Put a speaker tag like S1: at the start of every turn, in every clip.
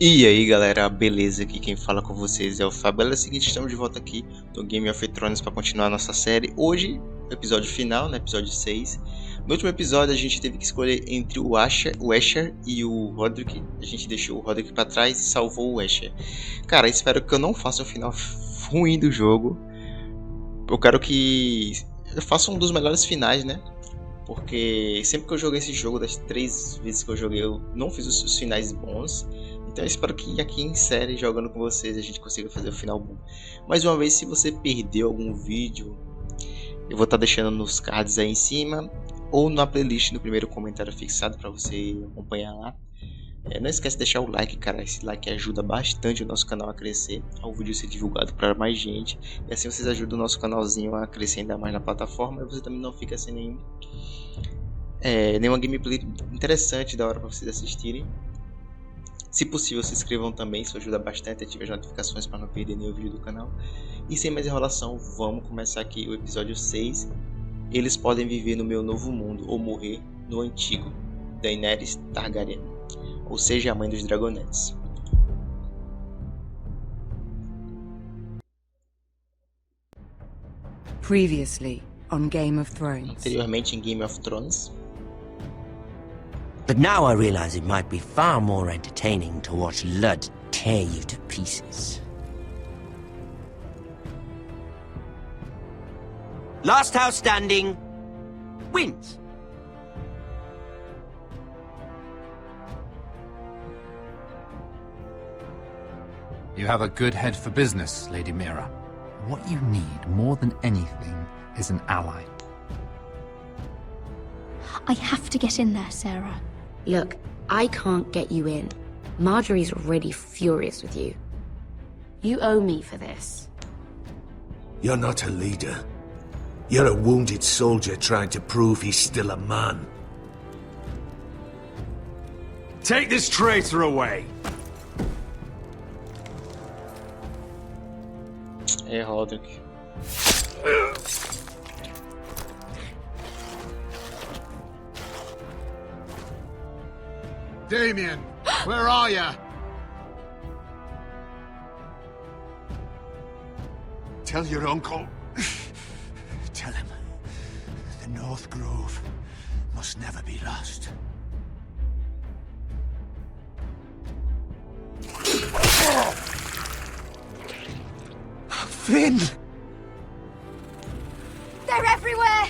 S1: E aí galera, beleza? Aqui quem fala com vocês é o Fábio. É o seguinte, estamos de volta aqui no Game of Thrones para continuar a nossa série. Hoje, episódio final, né? Episódio 6. No último episódio a gente teve que escolher entre o Asher e o Roderick. A gente deixou o Roderick para trás e salvou o Asher. Cara, espero que eu não faça um final ruim do jogo. Eu quero que eu faça um dos melhores finais, né? Porque sempre que eu joguei esse jogo, das 3 vezes que eu joguei, eu não fiz os finais bons. Então eu espero que aqui em série, jogando com vocês, a gente consiga fazer o final bom. Mais uma vez, se você perdeu algum vídeo, eu vou estar deixando nos cards aí em cima, ou na playlist no primeiro comentário fixado para você acompanhar lá. Não esquece de deixar o like, cara. Esse like ajuda bastante o nosso canal a crescer, ao vídeo ser divulgado para mais gente. E assim vocês ajudam o nosso canalzinho a crescer ainda mais na plataforma. E você também não fica sem nenhuma gameplay interessante da hora para vocês assistirem. Se possível, se inscrevam também, isso ajuda bastante, ative as notificações para não perder nenhum vídeo do canal. E sem mais enrolação, vamos começar aqui o episódio 6. Eles podem viver no meu novo mundo ou morrer no antigo. Daenerys Targaryen, ou seja, a mãe dos dragonetes.
S2: Previously on Game of Thrones.
S1: Anteriormente em Game of Thrones.
S3: But now I realize it might be far more entertaining to watch Ludd tear you to pieces. Last house standing wins.
S4: You have a good head for business, Lady Mira. What you need more than anything is an ally.
S5: I have to get in there, Sarah.
S6: Look, I can't get you in. Marjorie's already furious with you. You owe me for this.
S7: You're not a leader. You're a wounded soldier trying to prove he's still a man.
S8: Take this traitor away!
S1: Hey, Roderick.
S8: Damien, where are ya? Tell your uncle. Tell him the North Grove must never be lost. Finn!
S5: They're everywhere!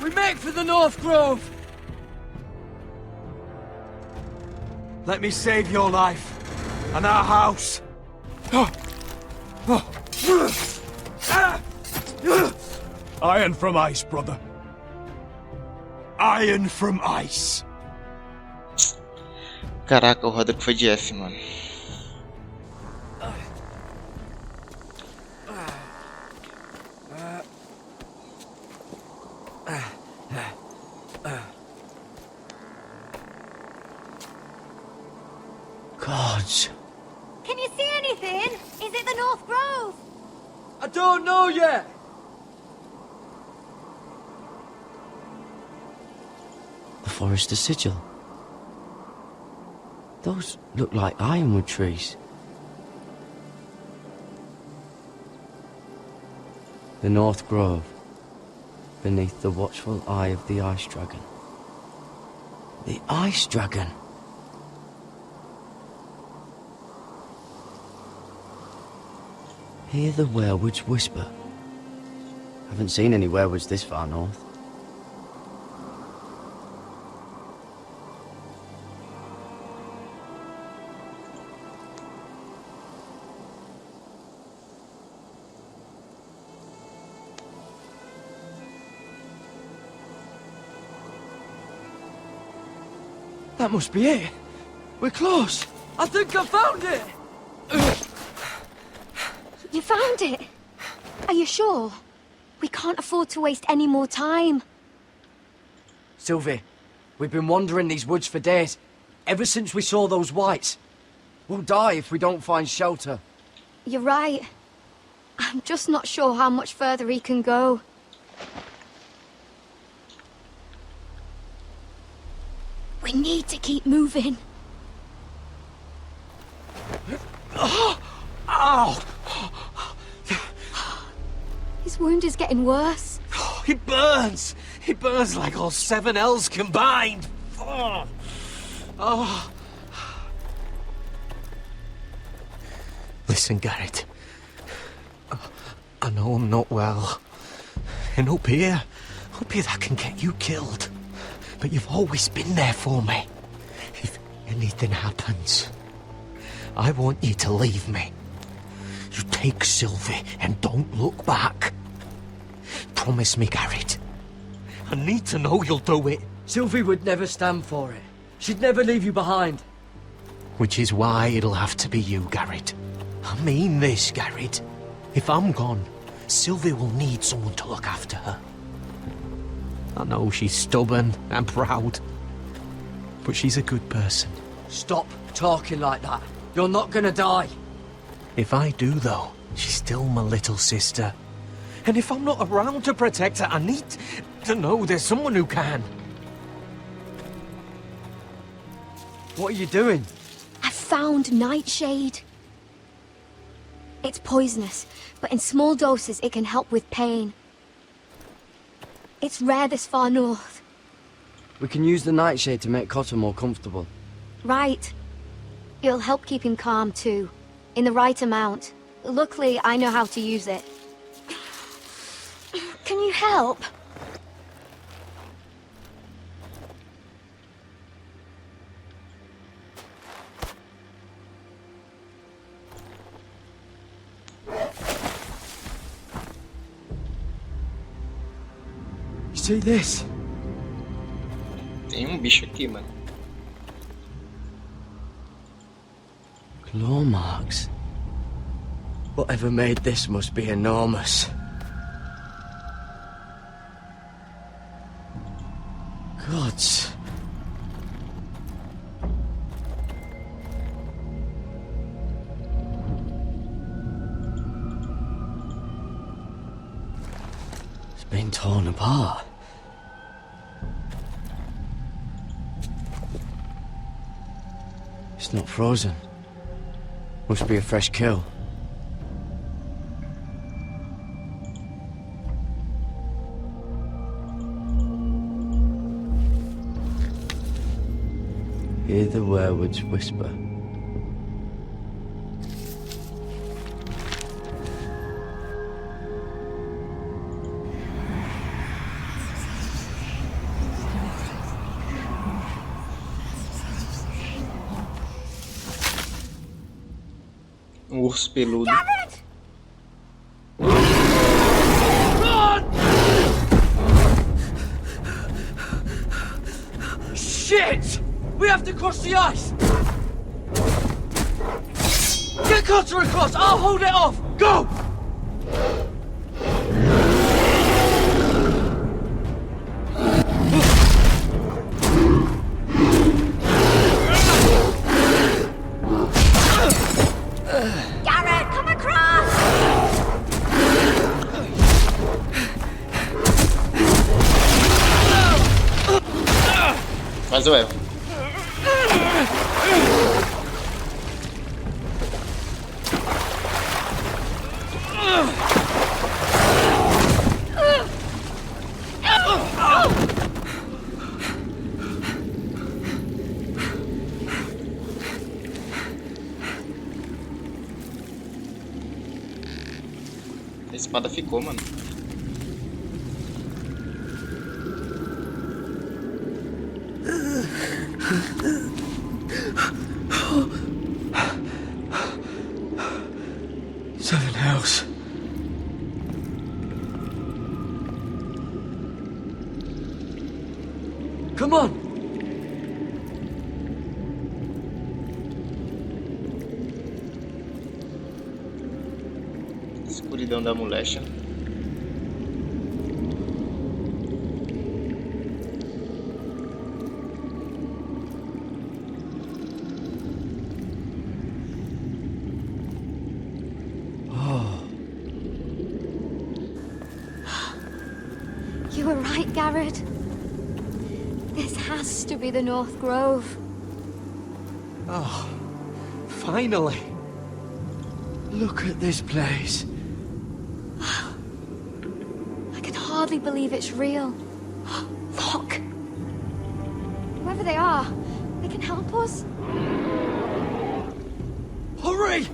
S9: We make for the North Grove!
S8: Let me save your life and our house. Iron from ice, brother. Iron from ice.
S1: Caraca, o Roderick foi de F, mano.
S3: Gods.
S5: Can you see anything? Is it the North Grove?
S9: I don't know yet!
S3: The Forester Sigil. Those look like ironwood trees. The North Grove, beneath the watchful eye of the Ice Dragon. The Ice Dragon! Hear the werewoods whisper. Haven't seen any werewoods this far north.
S9: That must be it. We're close. I think I found it!
S5: You found it? Are you sure? We can't afford to waste any more time.
S9: Sylvie, we've been wandering these woods for days. Ever since we saw those whites. We'll die if we don't find shelter.
S5: You're right. I'm just not sure how much further he can go. We need to keep moving.
S10: Oh!
S5: His wound is getting worse.
S10: It burns! It burns like all 7 L's combined! Oh. Oh. Listen, Garrett. I know I'm not well. And up here that can get you killed. But you've always been there for me. If anything happens, I want you to leave me. You take Sylvie and don't look back. Promise me, Garrett. I need to know you'll do it.
S9: Sylvie would never stand for it. She'd never leave you behind.
S10: Which is why it'll have to be you, Garrett. I mean this, Garrett. If I'm gone, Sylvie will need someone to look after her. I know she's stubborn and proud, but she's a good person.
S9: Stop talking like that. You're not gonna die.
S10: If I do, though, she's still my little sister. And if I'm not around to protect her, I need to know there's someone who can.
S9: What are you doing?
S5: I found Nightshade. It's poisonous, but in small doses it can help with pain. It's rare this far north.
S9: We can use the nightshade to make Cotter more comfortable.
S5: Right. It'll help keep him calm too, in the right amount. Luckily, I know how to use it. Can you help?
S9: You see this?
S1: Tem bicho aqui, mano.
S9: Claw marks. Whatever made this must be enormous. Gods. It's been torn apart. It's not frozen. Must be a fresh kill. Hear the werewolves whisper.
S1: Urso peludo.
S5: Garrett!
S9: Shit! We have to cross the ice! Get Cotter across! I'll hold it off! Go!
S5: Garrett, come across!
S1: Faz o erro. A espada ficou, mano.
S9: Seven hells. Come on!
S1: Escuridão da molecha.
S5: You were right, Garrett. This has to be the North Grove.
S10: Oh, finally.
S9: Look at this place.
S5: I can hardly believe it's real. Look! Whoever they are, they can help us.
S9: Hurry!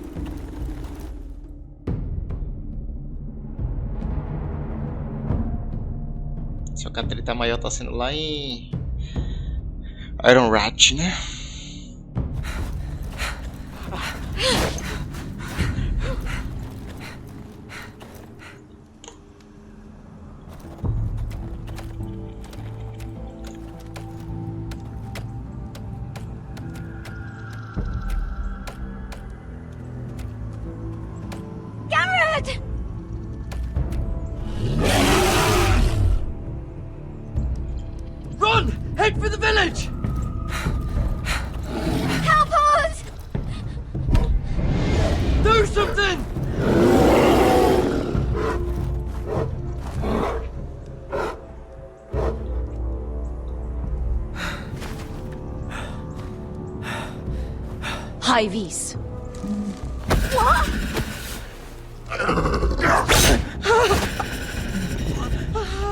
S1: Só que a treta maior tá sendo lá em Iron Rat, né?
S5: Garrett!
S9: Run! Head for the village!
S5: Help us!
S9: Do something!
S6: High vis.
S5: What?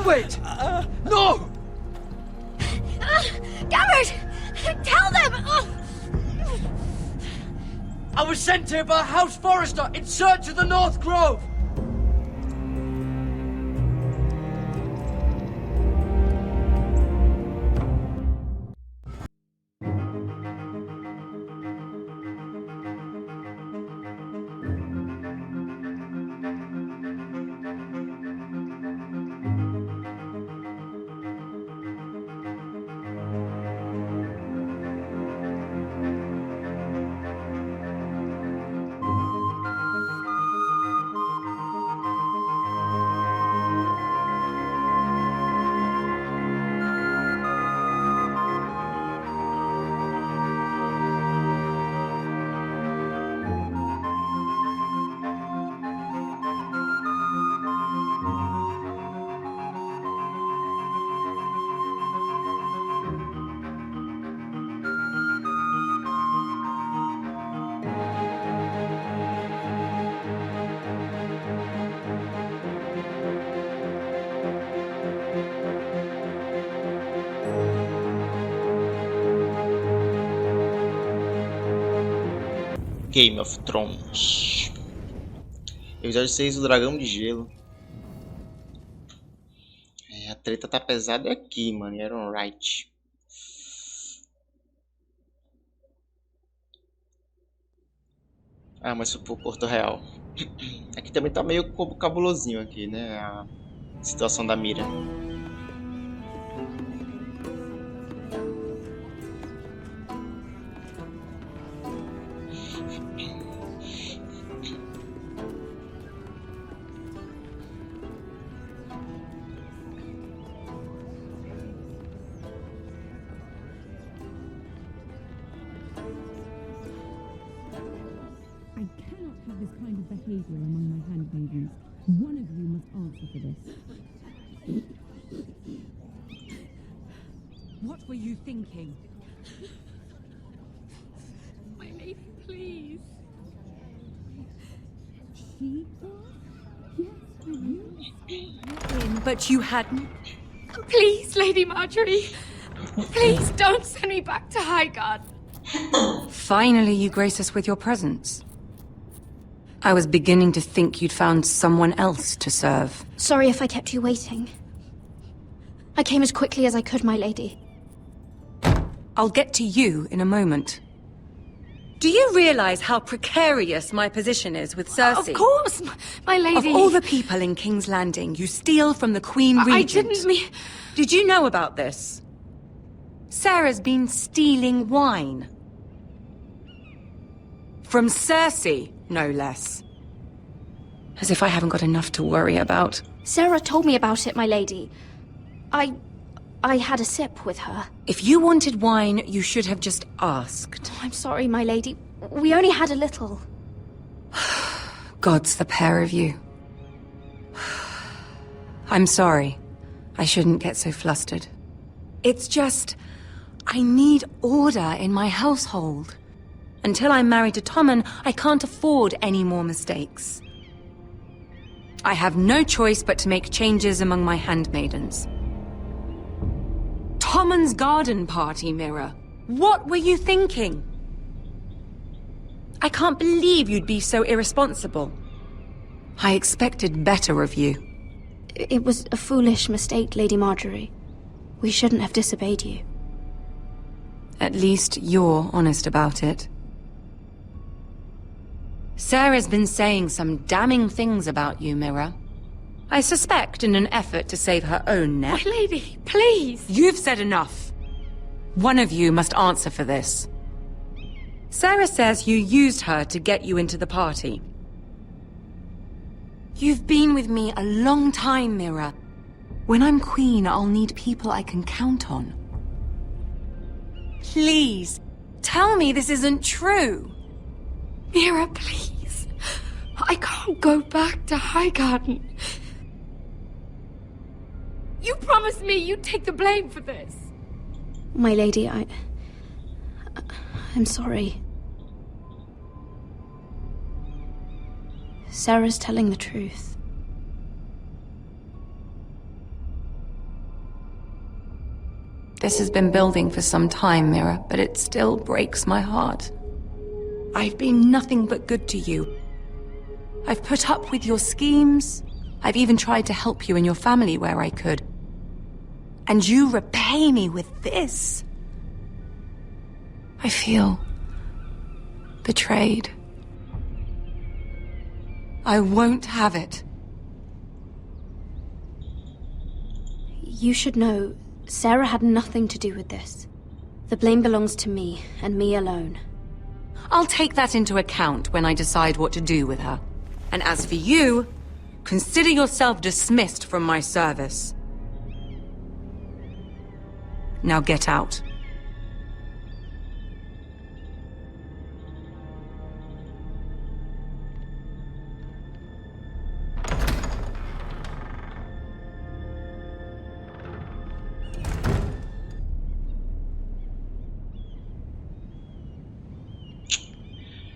S9: Wait! No!
S5: Garrett! Tell them!
S9: I was sent here by a house forester in search of the North Grove!
S1: Game of Thrones. Episódio 6, o Dragão de Gelo. A treta tá pesada aqui, mano. Iron Right. Ah, mas pro Porto Real. Aqui também tá meio cabulosinho aqui, né? A situação da mira.
S11: This kind of behavior among my handmaidens. One of you must answer for this.
S2: What were you thinking?
S11: My lady, please. She? Yes, you.
S2: But you hadn't.
S11: Please, Lady Marjorie. Please don't send me back to Highgarden.
S2: Finally, you grace us with your presence. I was beginning to think you'd found someone else to serve.
S5: Sorry if I kept you waiting. I came as quickly as I could, my lady.
S2: I'll get to you in a moment. Do you realize how precarious my position is with Cersei?
S11: Of course, my lady.
S2: Of all the people in King's Landing, you steal from the Queen Regent.
S11: I didn't mean...
S2: Did you know about this? Sarah's been stealing wine. From Cersei, no less. As if I haven't got enough to worry about.
S5: Sarah told me about it, my lady. I had a sip with her.
S2: If you wanted wine, you should have just asked.
S5: I'm sorry, my lady. We only had a little.
S2: Gods, the pair of you. I'm sorry. I shouldn't get so flustered. It's just... I need order in my household. Until I'm married to Tommen, I can't afford any more mistakes. I have no choice but to make changes among my handmaidens. Tommen's garden party, Mira. What were you thinking? I can't believe you'd be so irresponsible. I expected better of you.
S5: It was a foolish mistake, Lady Marjorie. We shouldn't have disobeyed you.
S2: At least you're honest about it. Sarah's been saying some damning things about you, Mira. I suspect in an effort to save her own neck.
S6: My lady, please!
S2: You've said enough. One of you must answer for this. Sarah says you used her to get you into the party. You've been with me a long time, Mira. When I'm queen, I'll need people I can count on. Please, tell me this isn't true.
S6: Mira, please. I can't go back to Highgarden. You promised me you'd take the blame for this.
S5: My lady, I'm sorry. Sarah's telling the truth.
S2: This has been building for some time, Mira, but it still breaks my heart. I've been nothing but good to you. I've put up with your schemes. I've even tried to help you and your family where I could. And you repay me with this. I feel betrayed. I won't have it.
S5: You should know, Sarah had nothing to do with this. The blame belongs to me, and me alone.
S2: I'll take that into account when I decide what to do with her. And as for you, consider yourself dismissed from my service. Now get out.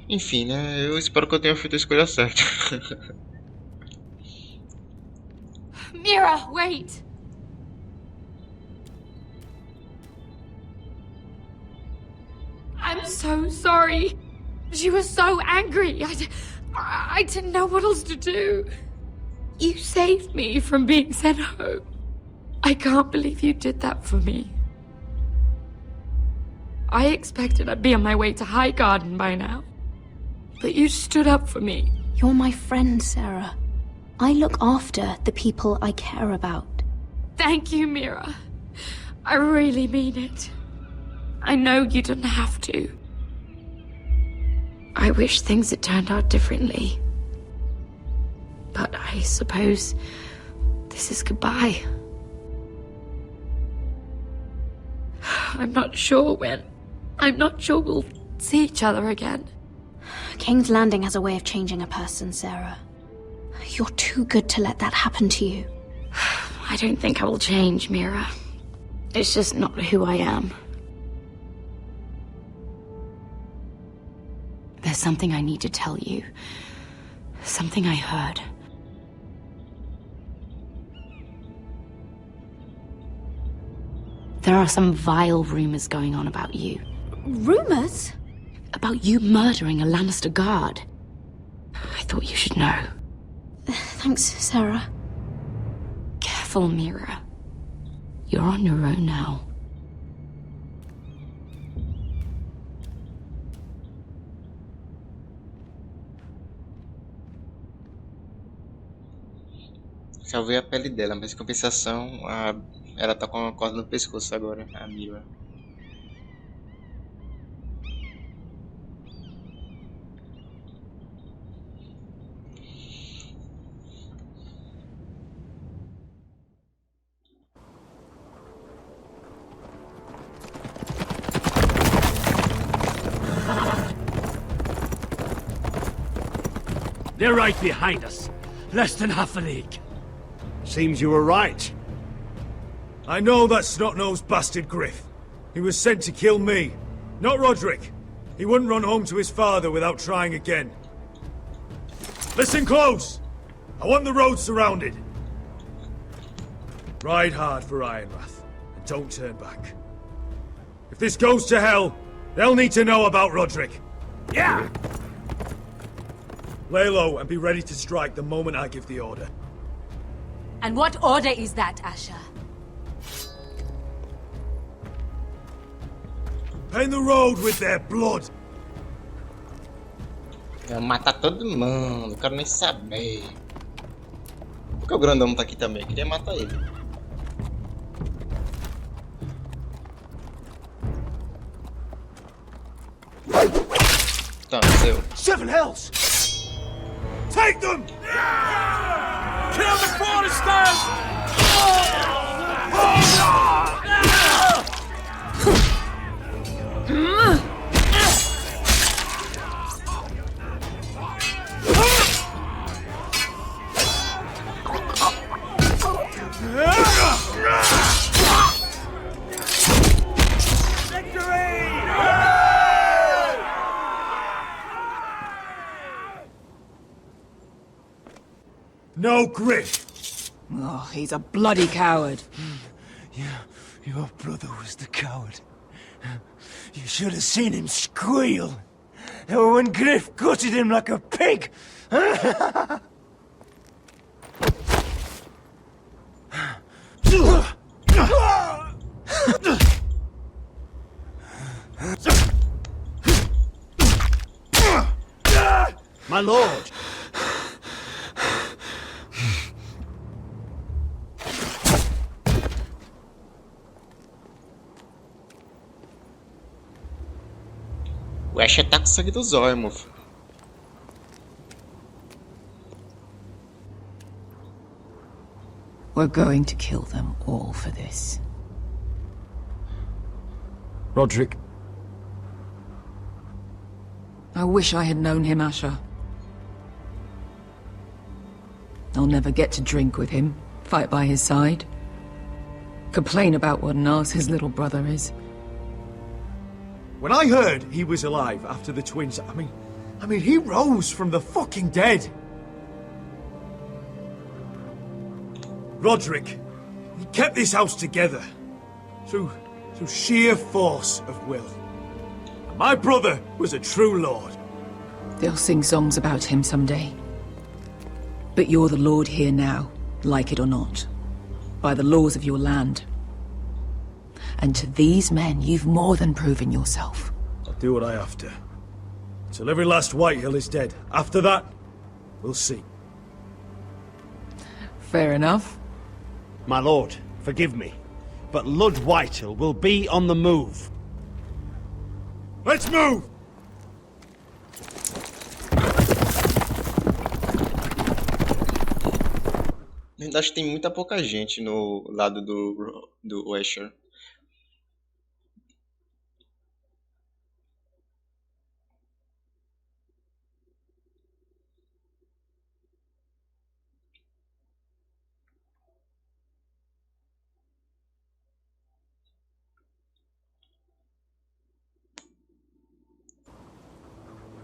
S1: Enfim, né? Eu espero que eu tenha feito a escolha certa.
S6: Mira, wait! I'm so sorry. She was so angry. I didn't know what else to do. You saved me from being sent home. I can't believe you did that for me. I expected I'd be on my way to Highgarden by now. But you stood up for me.
S5: You're my friend, Sarah. I look after the people I care about.
S6: Thank you, Mira. I really mean it. I know you didn't have to. I wish things had turned out differently. But I suppose this is goodbye. I'm not sure when. I'm not sure we'll see each other again.
S5: King's Landing has a way of changing a person, Sarah. You're too good to let that happen to you.
S6: I don't think I will change, Mira. It's just not who I am. There's something I need to tell you. Something I heard. There are some vile rumors going on about you.
S5: Rumors?
S6: About you murdering a Lannister guard. I thought you should know.
S5: Thanks, Sarah.
S6: Careful, Mira. You're on your own now.
S1: Salvei a pele dela, mas em compensação, ela tá com a corda no pescoço agora, a Mira.
S12: They're right behind us. Less than half a league.
S7: Seems you were right. I know that snot-nosed bastard Griff. He was sent to kill me, not Roderick.
S13: He wouldn't run home to his father without trying again. Listen close! I want the road surrounded. Ride hard for Ironrath, and don't turn back. If this goes to hell, they'll need to know about Roderick.
S12: Yeah!
S13: Lay low and be ready to strike the moment I give the order.
S14: And what order is that, Asher?
S13: Paint the road with their blood.
S1: Vai matar todo mundo, não quero nem saber. Por que o grandão tá aqui também? Eu queria matar ele. Tá, seu.
S13: Seven hells! Take them!
S12: Kill the Foresters!
S13: No grit!
S15: Oh, he's a bloody coward.
S8: Your brother was the coward. You should have seen him squeal. When Griff gutted him like a pig.
S12: My lord!
S1: O Asher tá com sangue dos olhos, moço.
S15: We're going to kill them all for this.
S9: Roderick.
S15: I wish I had known him, Asher. I'll never get to drink with him, fight by his side, complain about what an arse his little brother is.
S13: When I heard he was alive after the twins, I mean, he rose from the fucking dead. Roderick, he kept this house together through sheer force of will. And my brother was a true lord.
S15: They'll sing songs about him someday. But you're the lord here now, like it or not, by the laws of your land. And to these men, you've more than proven yourself.
S13: I'll do what I have to. Till every last Whitehill is dead. After that, we'll see.
S15: Fair enough.
S12: My lord, forgive me, but Lud Whitehill will be on the move.
S13: Let's move!
S1: Na verdade tem muita pouca gente no lado do Asher.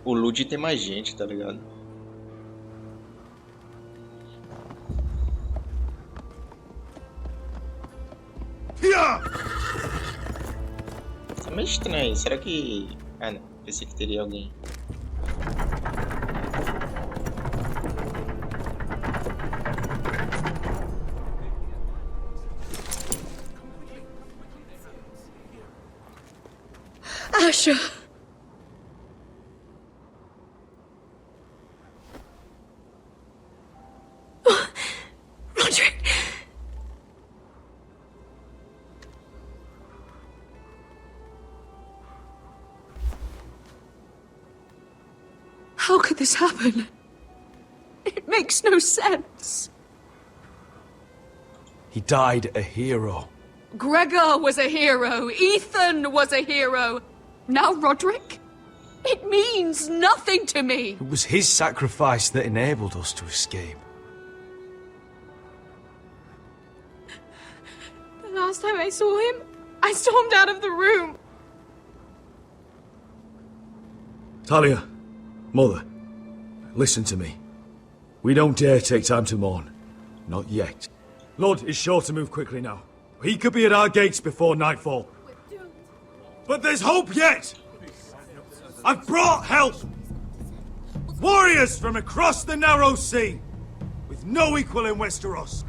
S1: O Lud tem mais gente, tá ligado? Isso é meio estranho. Será que... Ah, não. Pensei que teria alguém.
S6: Asher! Roderick! How could this happen? It makes no sense.
S13: He died a hero.
S6: Gregor was a hero. Ethan was a hero. Now Roderick? It means nothing to me.
S13: It was his sacrifice that enabled us to escape.
S6: The last time I saw him, I stormed out of the room.
S13: Talia, Mother, listen to me. We don't dare take time to mourn. Not yet. Lord is sure to move quickly now. He could be at our gates before nightfall. But there's hope yet! I've brought help! Warriors from across the narrow sea, with no equal in Westeros.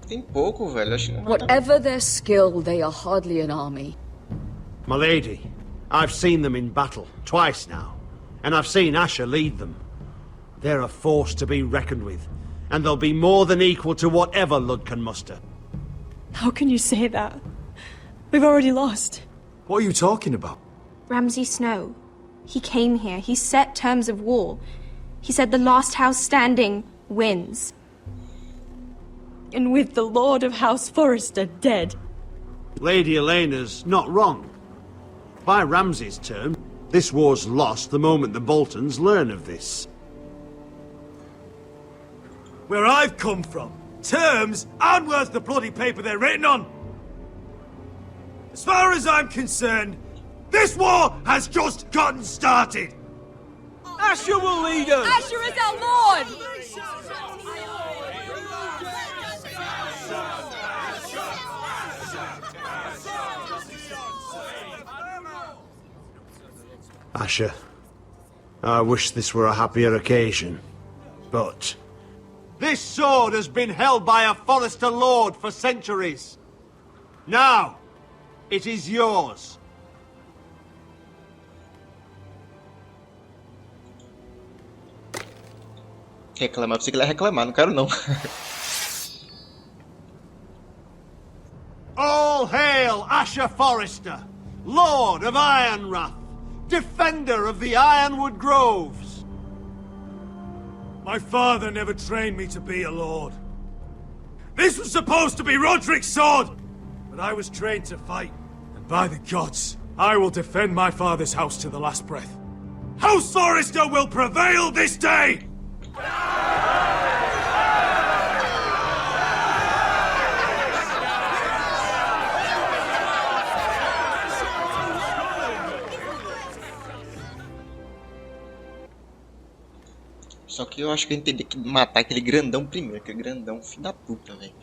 S1: Tem pouco, velho. Acho que não vai dar.
S16: Whatever their skill, they are hardly an army.
S12: My lady, I've seen them in battle, twice now. And I've seen Asher lead them. They're a force to be reckoned with. And they'll be more than equal to whatever Lud can muster.
S17: How can you say that? We've already lost.
S13: What are you talking about?
S18: Ramsay Snow. He came here. He set terms of war. He said the last house standing wins.
S17: And with the Lord of House Forrester dead.
S12: Lady Elena's not wrong. By Ramsay's term, this war's lost the moment the Boltons learn of this.
S13: Where I've come from, terms aren't worth the bloody paper they're written on. As far as I'm concerned, this war has just gotten started.
S8: Asher will lead us!
S14: Asher is our lord!
S12: Asher, I wish this were a happier occasion, but... This sword has been held by a Forrester Lord for centuries. Now, it is yours.
S1: Reclamar, pensei que ele ia reclamar, não quero não.
S12: All hail Asher Forrester, Lord of Ironrath, defender of the Ironwood Groves.
S13: My father never trained me to be a lord. This was supposed to be Roderick's sword, but I was trained to fight. And by the gods, I will defend my father's house to the last breath. House Forrester will prevail this day!
S1: Só que eu acho que eu entendi que matar aquele grandão primeiro, aquele grandão, filho da puta, velho.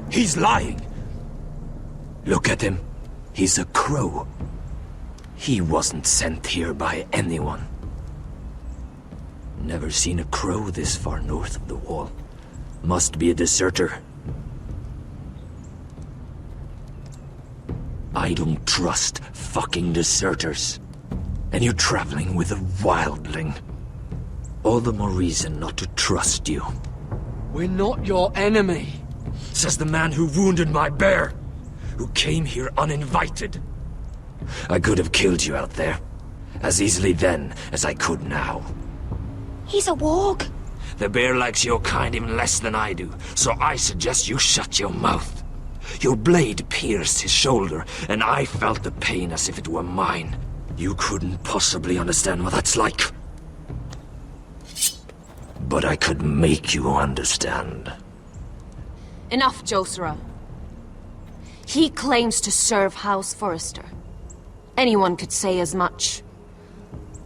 S10: He's lying. Look at him. He's a crow. He wasn't sent here by anyone. Never seen a crow this far north of the wall. Must be a deserter. I don't trust fucking deserters. And you're traveling with a wildling. All the more reason not to trust you.
S9: We're not your enemy.
S10: Says the man who wounded my bear. Who came here uninvited. I could have killed you out there. As easily then as I could now.
S5: He's a warg.
S10: The bear likes your kind even less than I do, so I suggest you shut your mouth. Your blade pierced his shoulder, and I felt the pain as if it were mine. You couldn't possibly understand what that's like. But I could make you understand.
S14: Enough, Josera. He claims to serve House Forrester. Anyone could say as much.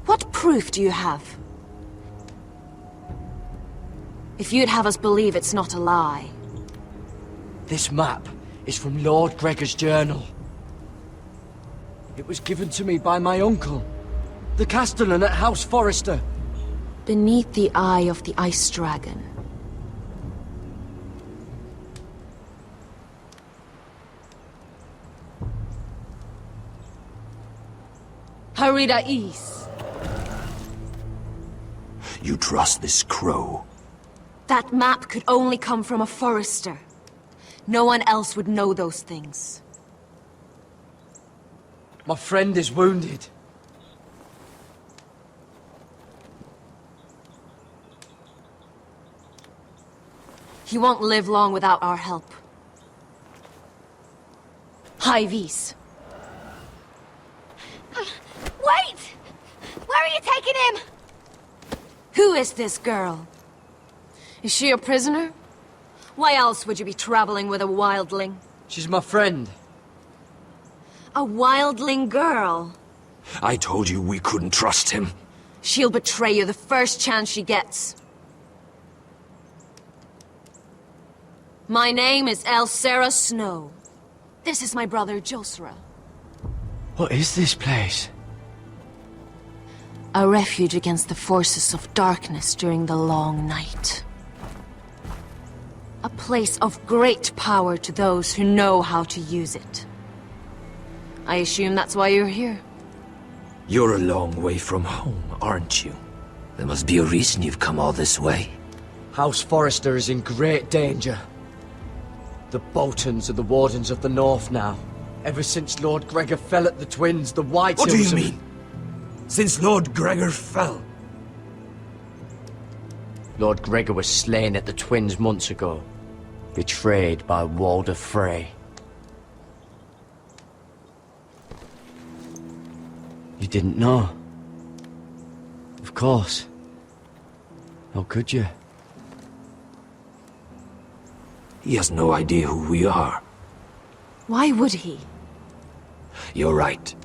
S14: What proof do you have? If you'd have us believe it's not a lie.
S9: This map is from Lord Gregor's journal. It was given to me by my uncle, the castellan at House Forrester.
S14: Beneath the eye of the Ice Dragon. Harida East.
S10: You trust this crow?
S14: That map could only come from a Forrester. No one else would know those things.
S9: My friend is wounded.
S14: He won't live long without our help. High vis.
S5: Wait! Where are you taking him?
S14: Who is this girl? Is she a prisoner? Why else would you be traveling with a wildling?
S9: She's my friend.
S14: A wildling girl?
S10: I told you we couldn't trust him.
S14: She'll betray you the first chance she gets. My name is Elsera Snow. This is my brother Josra.
S3: What is this place?
S14: A refuge against the forces of darkness during the long night. A place of great power to those who know how to use it. I assume that's why you're here.
S10: You're a long way from home, aren't you? There must be a reason you've come all this way.
S9: House Forrester is in great danger. The Boltons are the Wardens of the North now. Ever since Lord Gregor fell at the Twins, the Whites...
S10: What do you mean? Since Lord Gregor fell?
S3: Lord Gregor was slain at the Twins months ago. Betrayed by Walder Frey. You didn't know? Of course. How could you?
S10: He has no idea who we are.
S14: Why would he?
S10: You're right.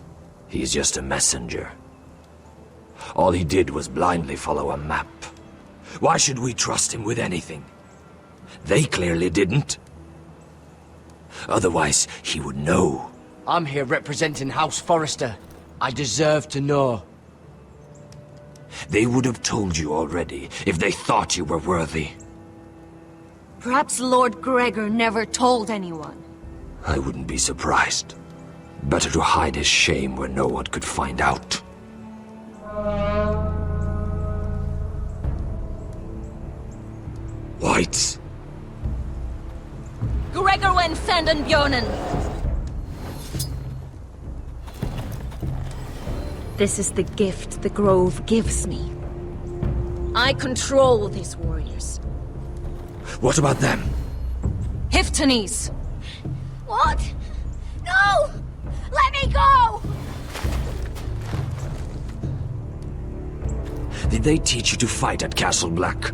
S10: He's just a messenger. All he did was blindly follow a map. Why should we trust him with anything? They clearly didn't. Otherwise, he would know.
S9: I'm here representing House Forrester. I deserve to know.
S10: They would have told you already, if they thought you were worthy.
S14: Perhaps Lord Gregor never told anyone.
S10: I wouldn't be surprised. Better to hide his shame where no one could find out. Whites.
S14: Gregor went senden Björnen. This is the gift the Grove gives me. I control these warriors.
S10: What about them?
S14: Hiftanes.
S5: What? No! Let me go!
S10: Did they teach you to fight at Castle Black?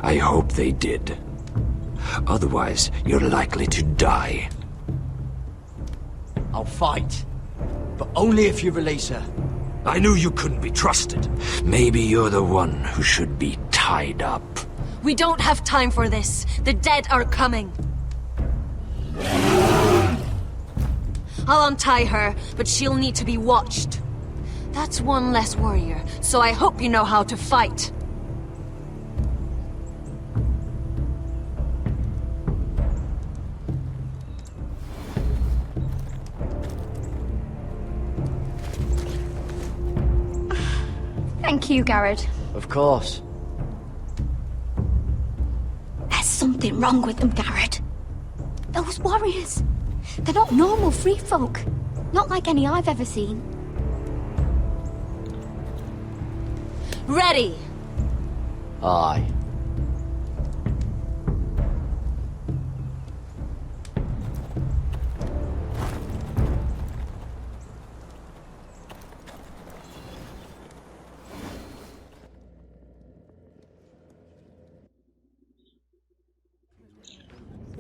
S10: I hope they did. Otherwise, you're likely to die.
S9: I'll fight. But only if you release her.
S10: I knew you couldn't be trusted. Maybe you're the one who should be tied up.
S14: We don't have time for this. The dead are coming. I'll untie her, but she'll need to be watched. That's one less warrior, so I hope you know how to fight.
S5: Thank you, Garrett.
S3: Of course.
S5: There's something wrong with them, Garrett. Those warriors. They're not normal free folk. Not like any I've ever seen.
S14: Ready!
S3: Aye.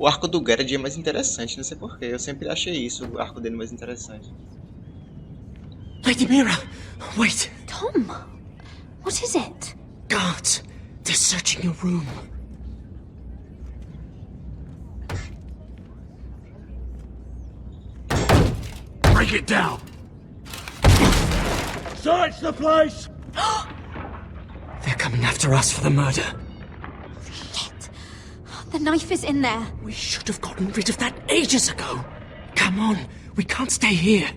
S1: O arco do Garrett é mais interessante, não sei porquê. Eu sempre achei isso, o arco dele mais interessante.
S10: Lady Mira, wait.
S5: Tom, what is it?
S10: Guards, they're searching your room. Break it down.
S8: Search the place!
S10: They're coming after us for the murder.
S5: The knife is in there.
S10: We should have gotten rid of that ages ago. Come on, we can't stay here.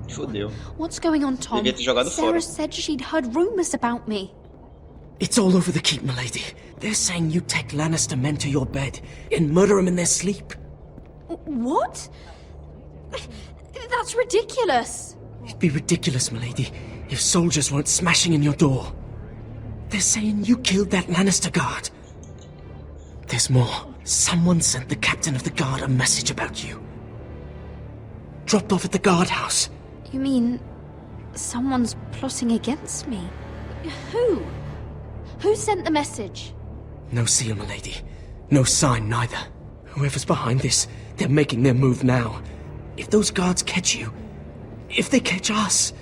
S1: Fodeu.
S5: What's going on, Tom?
S1: Devia ter jogado
S5: Sarah
S1: fora.
S5: said she'd heard rumors about me.
S10: It's all over the keep, milady. They're saying you take Lannister men to your bed and murder them in their sleep.
S5: What? That's ridiculous.
S10: It'd be ridiculous, milady, if soldiers weren't smashing in your door. They're saying you killed that Lannister guard. There's more. Someone sent the captain of the guard a message about you. Dropped off at the guardhouse.
S5: You mean someone's plotting against me? Who? Who sent the message?
S10: No seal, milady. No sign, neither. Whoever's behind this, they're making their move now. If those guards catch you, if they catch us,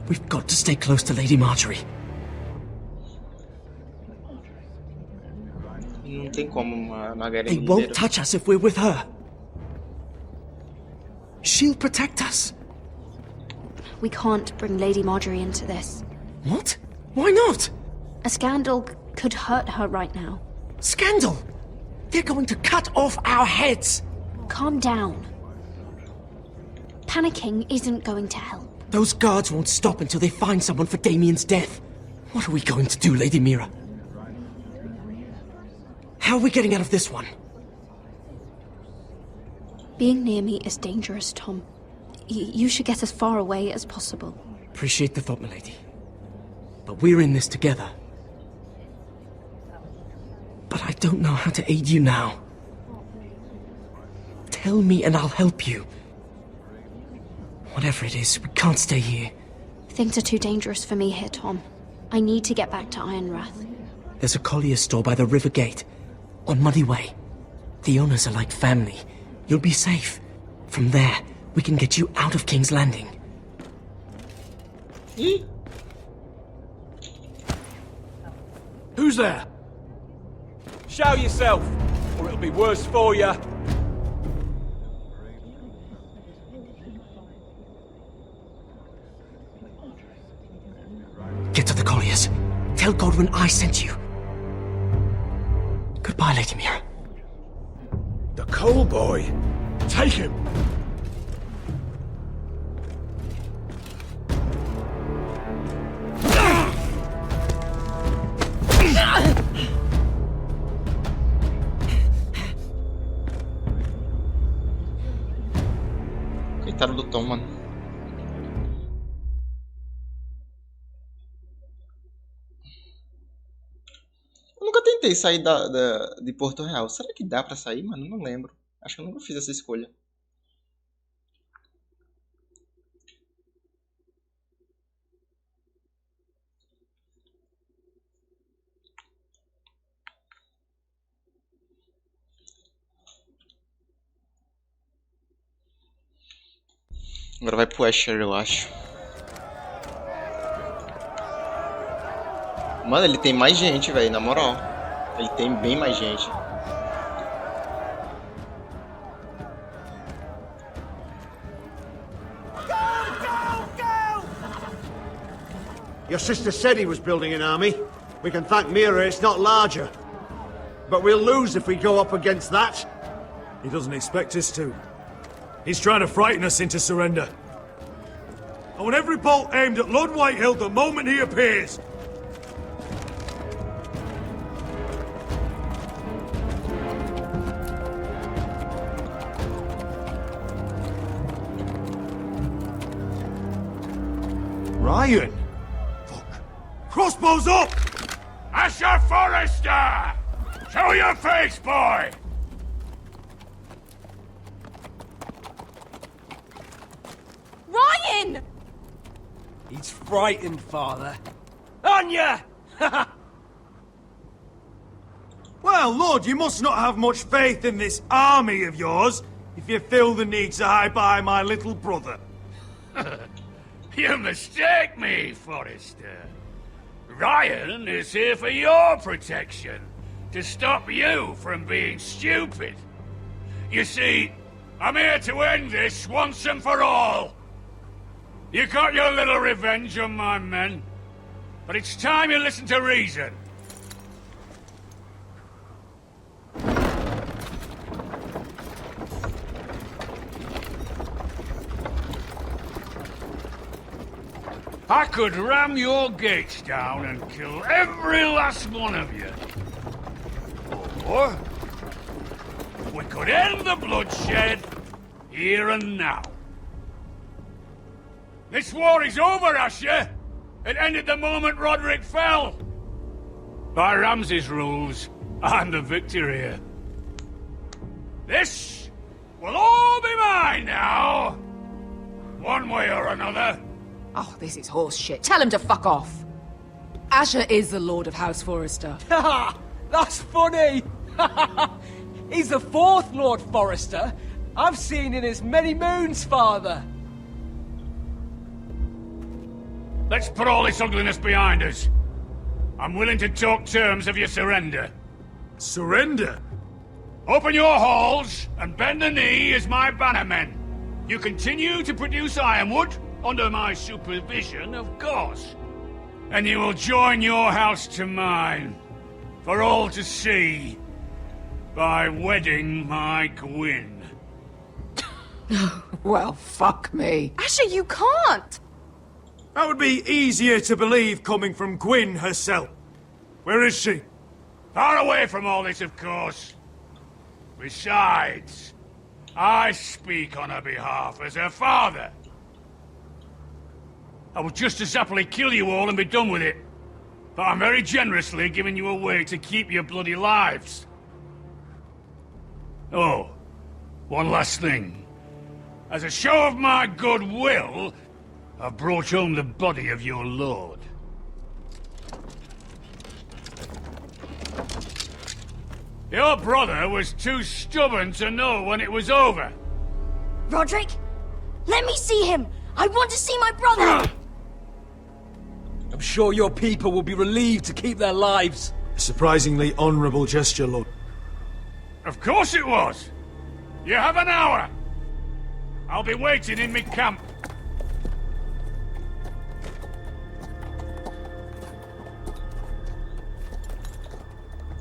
S10: we've got to stay close to Lady Marjorie.
S1: Não tem como uma Margarida
S10: They won't touch us if we're with her. She'll protect us.
S5: We can't bring Lady Marjorie into this.
S10: What? Why not?
S5: A scandal could hurt her right now.
S10: Scandal? They're going to cut off our heads.
S5: Calm down. Panicking isn't going to help.
S10: Those guards won't stop until they find someone for Damien's death. What are we going to do, Lady Mira? How are we getting out of this one?
S5: Being near me is dangerous, Tom. You should get as far away as possible.
S10: Appreciate the thought, milady. But we're in this together. But I don't know how to aid you now. Tell me and I'll help you. Whatever it is, we can't stay here.
S5: Things are too dangerous for me here, Tom. I need to get back to Ironrath.
S10: There's a collier's store by the river gate, on Muddy Way. The owners are like family. You'll be safe. From there, we can get you out of King's Landing.
S13: Who's there?
S19: Show yourself, or it'll be worse for you.
S10: Get to the colliers. Tell Godwin I sent you. Goodbye, Lady Mira.
S7: The coal boy. Take him.
S1: Coitado do Tom, mano. Eu nunca tentei sair de Porto Real. Será que dá pra sair, mano? Não lembro. Acho que eu nunca fiz essa escolha. Agora vai pro Asher, eu acho. Mano, ele tem mais gente, velho, na moral. Ele tem bem mais gente.
S12: Your sister said he was building an army. We can thank Mira it's not larger. But we'll lose if we go up against that.
S13: He doesn't expect us to. He's trying to frighten us into surrender. I want every bolt aimed at Lord Whitehill the moment he appears. Ryan! Fuck. Crossbows up!
S20: Asher Forrester! Show your face, boy!
S17: Ryan!
S19: He's frightened, father. On ya!
S13: Well, Lord, you must not have much faith in this army of yours if you feel the need to hide behind my little brother.
S20: You mistake me, Forrester. Ryan is here for your protection, to stop you from being stupid. You see, I'm here to end this once and for all. You got your little revenge on my men, but it's time you listen to reason. I could ram your gates down and kill every last one of you. Or we could end the bloodshed here and now. This war is over, Asher. It ended the moment Roderick fell. By Ramsay's rules, I'm the victor here. This will all be mine now. One way or another.
S15: Oh, this is horse shit. Tell him to fuck off. Asher is the Lord of House Forrester.
S9: That's funny! He's the 4th Lord Forrester I've seen in as many moons, Father.
S20: Let's put all this ugliness behind us. I'm willing to talk terms of your surrender.
S13: Surrender?
S20: Open your halls and bend the knee as my bannermen. You continue to produce ironwood, under my supervision, of course. And you will join your house to mine, for all to see, by wedding my Gwyn.
S15: Well, fuck me.
S18: Asher, you can't!
S13: That would be easier to believe coming from Gwyn herself. Where is she?
S20: Far away from all this, of course. Besides, I speak on her behalf as her father. I would just as happily kill you all and be done with it. But I'm very generously giving you a way to keep your bloody lives. Oh, one last thing. As a show of my goodwill, I've brought home the body of your lord. Your brother was too stubborn to know when it was over.
S5: Roderick, let me see him. I want to see my brother.
S9: I'm sure your people will be relieved to keep their lives.
S13: A surprisingly honourable gesture, Lord.
S20: Of course it was. You have an hour. I'll be waiting in mid-camp.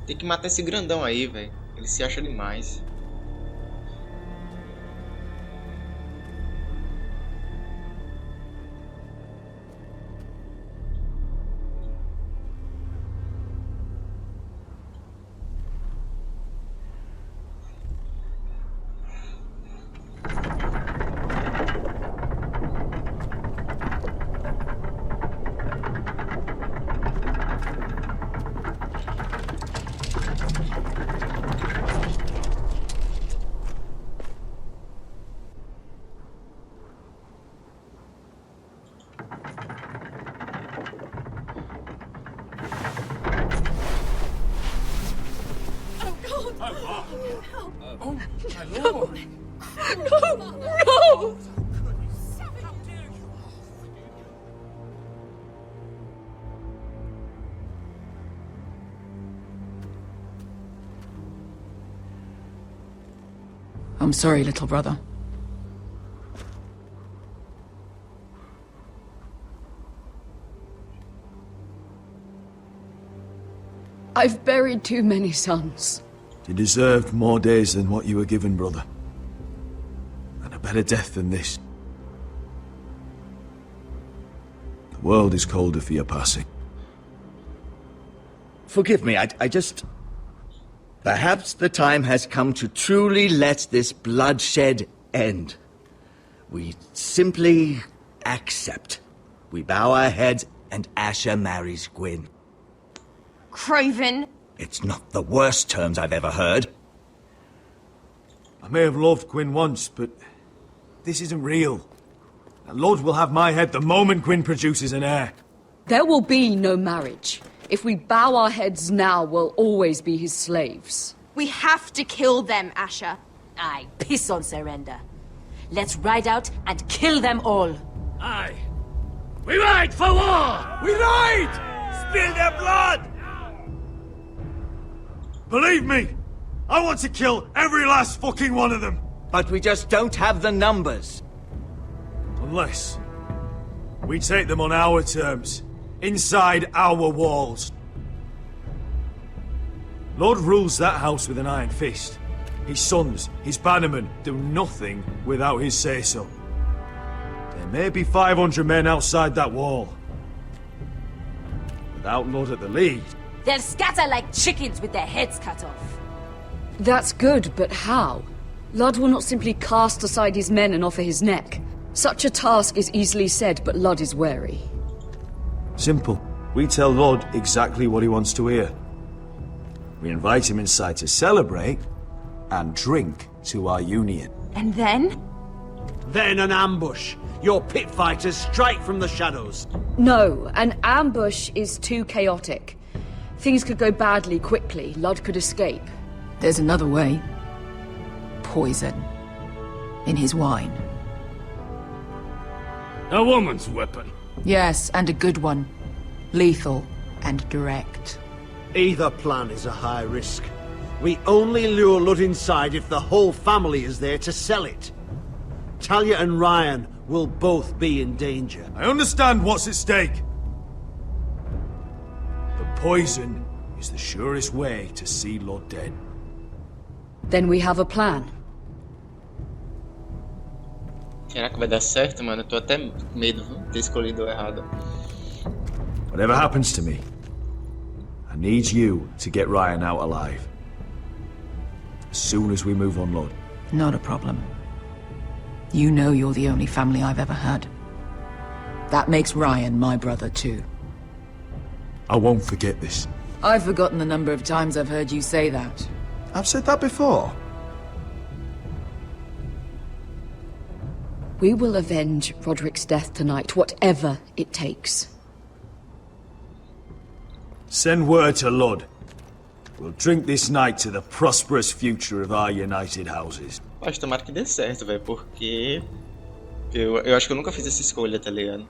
S1: Tem que matar esse grandão aí, velho. Ele se acha demais.
S8: Oh, my lord!
S15: No! I'm sorry, little brother. I've buried too many sons.
S13: You deserved more days than what you were given, brother. And a better death than this. The world is colder for your passing.
S21: Forgive me, I just... Perhaps the time has come to truly let this bloodshed end. We simply accept. We bow our heads and Asher marries Gwyn.
S18: Craven.
S21: It's not the worst terms I've ever heard.
S13: I may have loved Gwyn once, but this isn't real. And Lord will have my head the moment Gwyn produces an heir.
S16: There will be no marriage. If we bow our heads now, we'll always be his slaves.
S18: We have to kill them, Asher.
S14: Aye, piss on surrender. Let's ride out and kill them all.
S20: Aye. We ride for war!
S8: We ride! Spill their blood!
S13: Believe me, I want to kill every last fucking one of them.
S21: But we just don't have the numbers.
S13: Unless we take them on our terms, inside our walls. Lord rules that house with an iron fist. His sons, his bannermen, do nothing without his say-so. There may be 500 men outside that wall. Without Lord at the lead...
S14: They'll scatter like chickens with their heads cut off.
S16: That's good, but how? Ludd will not simply cast aside his men and offer his neck. Such a task is easily said, but Ludd is wary.
S13: Simple. We tell Lord exactly what he wants to hear. We invite him inside to celebrate and drink to our union.
S18: And then?
S12: Then an ambush. Your pit fighters strike from the shadows.
S16: No, an ambush is too chaotic. Things could go badly quickly. Lud could escape.
S15: There's another way. Poison. In his wine.
S20: A woman's weapon.
S15: Yes, and a good one. Lethal and direct.
S12: Either plan is a high risk. We only lure Lud inside if the whole family is there to sell it. Talia and Ryan will both be in danger.
S13: I understand what's at stake. But poison is the surest way to see Lord dead.
S16: Then we have a plan.
S1: Caraca, vai dar certo, mano. Eu tô até com medo de ter escolhido errado.
S13: Whatever happens to me, I need you to get Ryan out alive. As soon as we move on, Lord.
S15: Not a problem. You know you're the only family I've ever had. That makes Ryan my brother too.
S13: I won't forget this.
S15: I've forgotten the number of times I've heard you say that.
S13: I've said that before.
S16: We will avenge Roderick's death tonight, whatever it takes.
S13: Send word to Lud. We'll drink this night to the prosperous future of our united houses.
S1: Acho tomara que dê certo, velho, porque eu acho que eu nunca fiz essa escolha, tá ligado?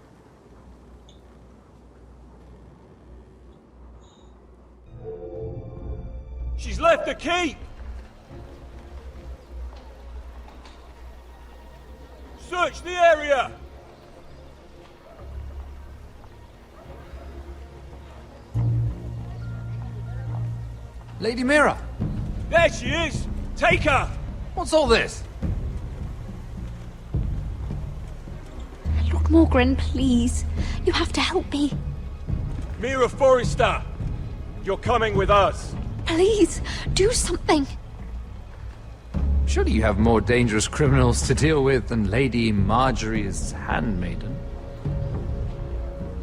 S19: She's left the keep! Search the area!
S4: Lady Mira!
S19: There she is! Take her!
S4: What's all this?
S5: Lord Morgren, please. You have to help me.
S19: Mira Forrester! You're coming with us!
S5: Please, do something.
S4: Surely you have more dangerous criminals to deal with than Lady Marjorie's handmaiden.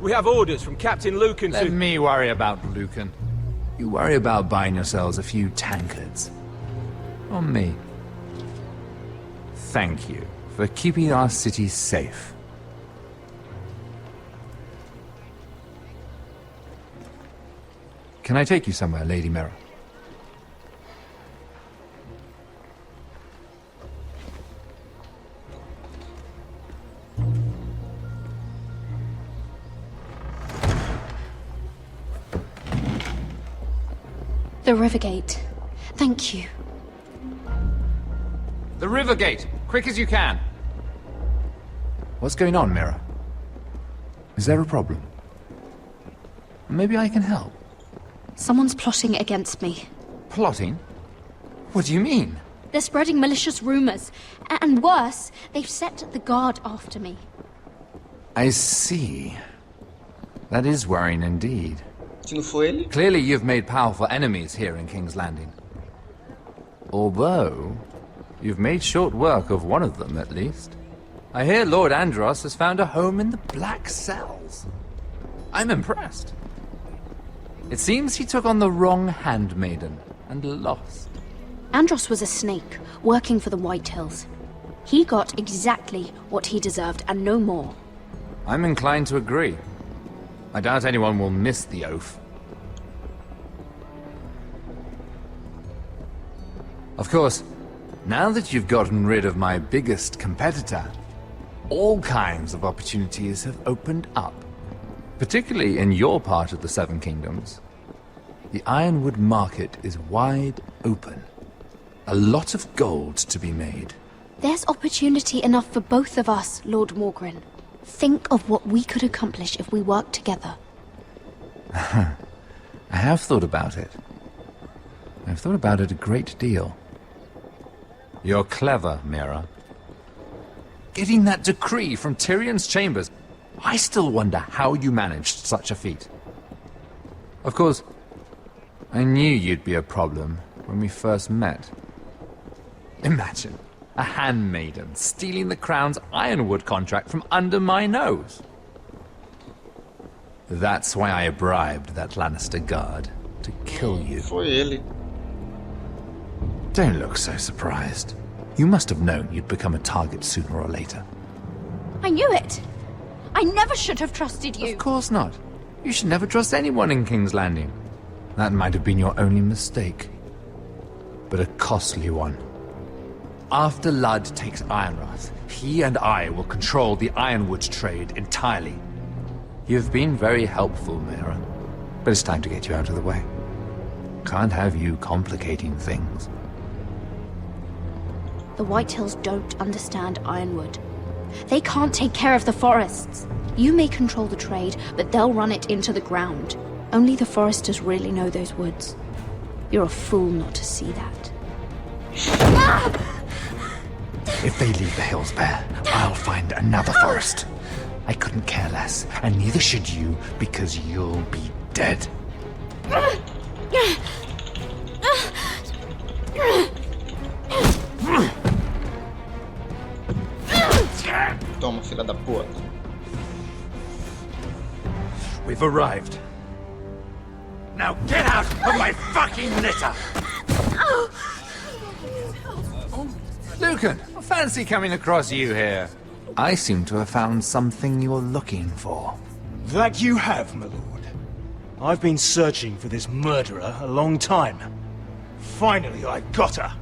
S19: We have orders from Captain Lucan to—
S4: Let me worry about Lucan. You worry about buying yourselves a few tankards. On me. Thank you for keeping our city safe. Can I take you somewhere, Lady Mira?
S5: The Rivergate. Thank you.
S4: The Rivergate! Quick as you can! What's going on, Mira? Is there a problem? Maybe I can help.
S5: Someone's plotting against me.
S4: Plotting? What do you mean?
S5: They're spreading malicious rumors. And worse, they've set the guard after me.
S4: I see. That is worrying indeed.
S1: Se não for ele?
S4: Clearly you've made powerful enemies here in King's Landing. Although, you've made short work of one of them, at least. I hear Lord Andros has found a home in the Black Cells. I'm impressed. It seems he took on the wrong handmaiden and lost.
S5: Andros was a snake, working for the White Hills. He got exactly what he deserved, and no more.
S4: I'm inclined to agree. I doubt anyone will miss the oath. Of course, now that you've gotten rid of my biggest competitor, all kinds of opportunities have opened up. Particularly in your part of the Seven Kingdoms. The Ironwood market is wide open. A lot of gold to be made.
S5: There's opportunity enough for both of us, Lord Morgren. Think of what we could accomplish if we worked together.
S4: I have thought about it. I've thought about it a great deal. You're clever, Mira. Getting that decree from Tyrion's chambers, I still wonder how you managed such a feat. Of course, I knew you'd be a problem when we first met. Imagine a handmaiden stealing the Crown's Ironwood contract from under my nose. That's why I bribed that Lannister guard to kill you.
S1: Foi ele.
S4: Don't look so surprised. You must have known you'd become a target sooner or later.
S5: I knew it. I never should have trusted you.
S4: Of course not. You should never trust anyone in King's Landing. That might have been your only mistake. But a costly one. After Ludd takes Ironrath, he and I will control the ironwood trade entirely. You've been very helpful, Mira. But it's time to get you out of the way. Can't have you complicating things.
S5: The Whitehills don't understand Ironwood. They can't take care of the forests. You may control the trade, but they'll run it into the ground. Only the foresters really know those woods. You're a fool not to see that.
S4: If they leave the hills bare, I'll find another forest. I couldn't care less, and neither should you, because you'll be dead.
S1: Toma, filha da puta.
S13: We've arrived.
S20: Now get out of my fucking litter!
S4: Lucan, fancy coming across you here. I seem to have found something you're looking for.
S8: That you have, my lord. I've been searching for this murderer a long time. Finally, I got her.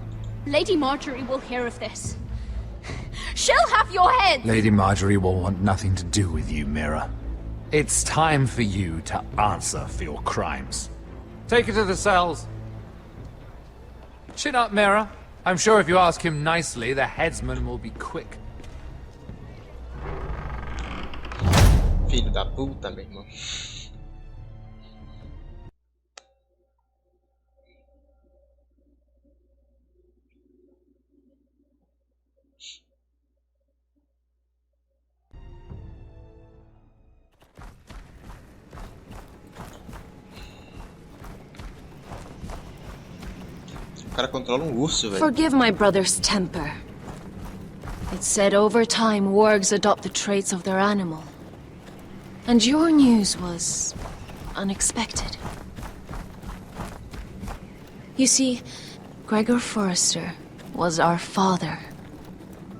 S5: Lady Marjorie will hear of this. She'll have your head!
S4: Lady Marjorie will want nothing to do with you, Mira. It's time for you to answer for your crimes. Take her to the cells. Chin up, Mira. I'm sure if you ask him nicely, the headsman will be quick.
S1: Filho da puta, meu irmão. O cara controla urso, velho.
S14: Forgive my brother's temper. It's said over time wargs adopt the traits of their animal. And your news was unexpected. You see, Gregor Forrester was our father,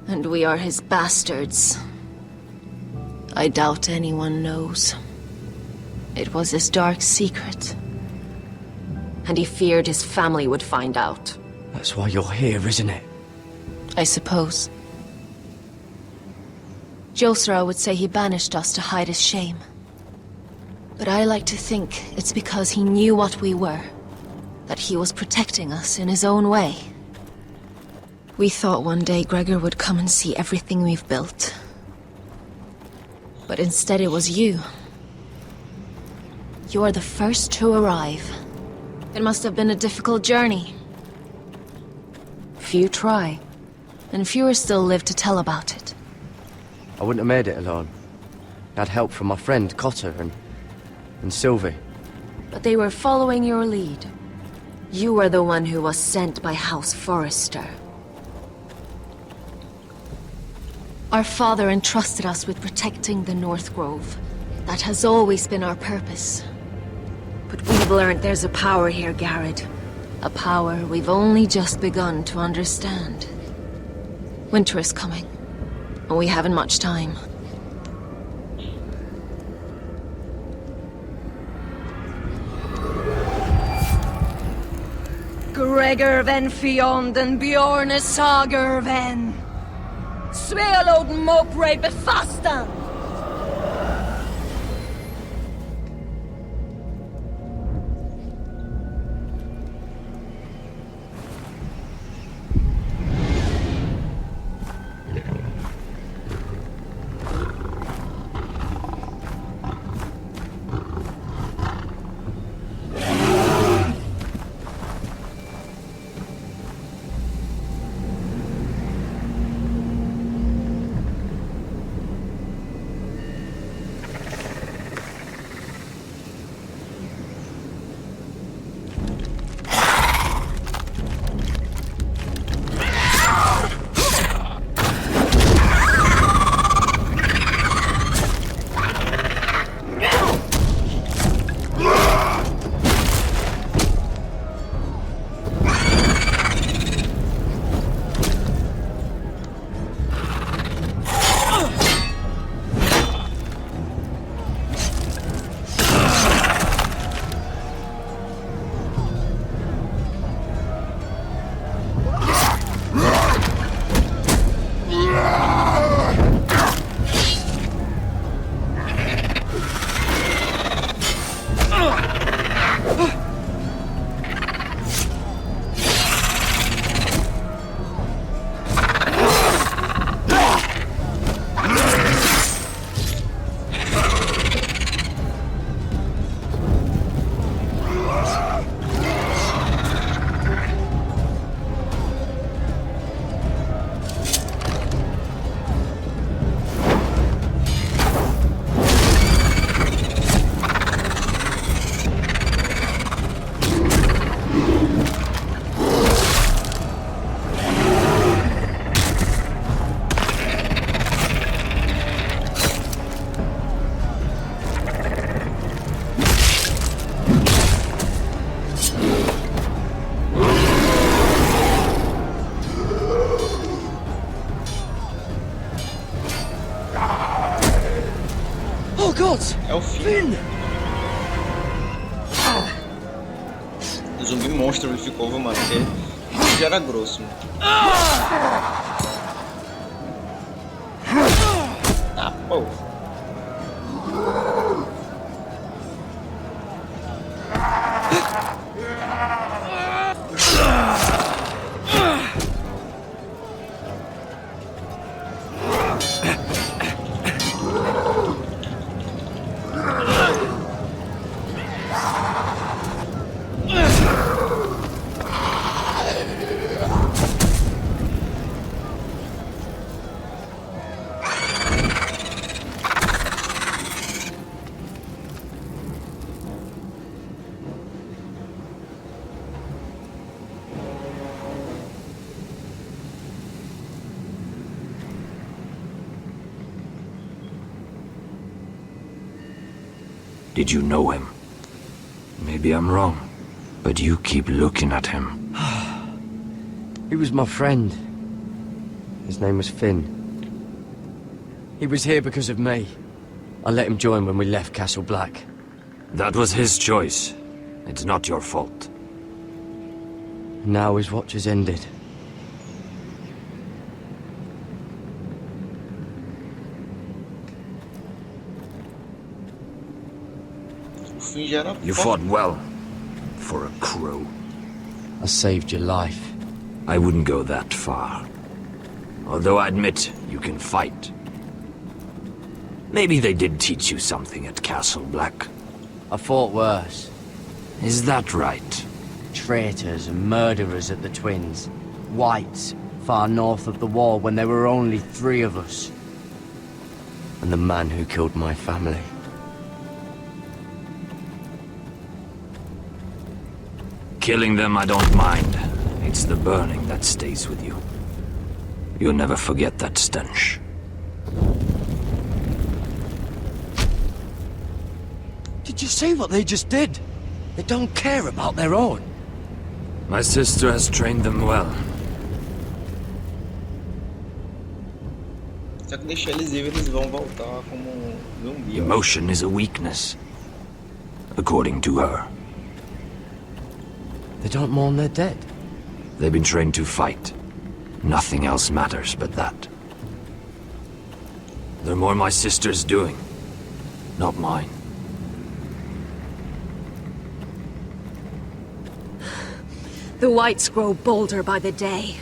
S14: and we are his bastards. I doubt anyone knows. It was his dark secret, and he feared his family would find out.
S9: That's why you're here, isn't it?
S14: I suppose. Josra would say he banished us to hide his shame. But I like to think it's because he knew what we were, that he was protecting us in his own way. We thought one day Gregor would come and see everything we've built. But instead it was you. You are the first to arrive. It must have been a difficult journey. Few try, and fewer still live to tell about it.
S3: I wouldn't have made it alone. I had help from my friend Cotter and Sylvie.
S14: But they were following your lead. You were the one who was sent by House Forrester. Our father entrusted us with protecting the North Grove. That has always been our purpose. But we've learned there's a power here, Garrett. A power we've only just begun to understand. Winter is coming, and we haven't much time.
S16: Gregor ven Fionden Bjorne Sager ven. Svealoden Mopre befastan.
S9: What?
S1: É o fim. O zumbi monstro ele ficou, viu, mano? Porque já era grosso, mano. Ah, pô.
S11: Did you know him? Maybe I'm wrong, but you keep looking at him.
S3: He was my friend. His name was Finn. He was here because of me. I let him join when we left Castle Black.
S11: That was his choice. It's not your fault.
S3: Now his watch has ended.
S11: You fought well. For a crow.
S3: I saved your life.
S11: I wouldn't go that far. Although I admit, you can fight. Maybe they did teach you something at Castle Black.
S3: I fought worse.
S11: Is that right?
S3: Traitors and murderers at the Twins. Whites, far north of the wall when there were only 3 of us. And the man who killed my family.
S11: Killing them I don't mind. It's the burning that stays with you. You'll never forget that stench.
S3: Did you see what they just did? They don't care about their own.
S11: My sister has trained them well.
S1: Só que deixar eles vivos, eles vão voltar como zumbi.
S11: Emotion is a weakness, according to her.
S3: They don't mourn their dead.
S11: They've been trained to fight. Nothing else matters but that. They're more my sister's doing, not mine.
S14: The whites grow bolder by the day.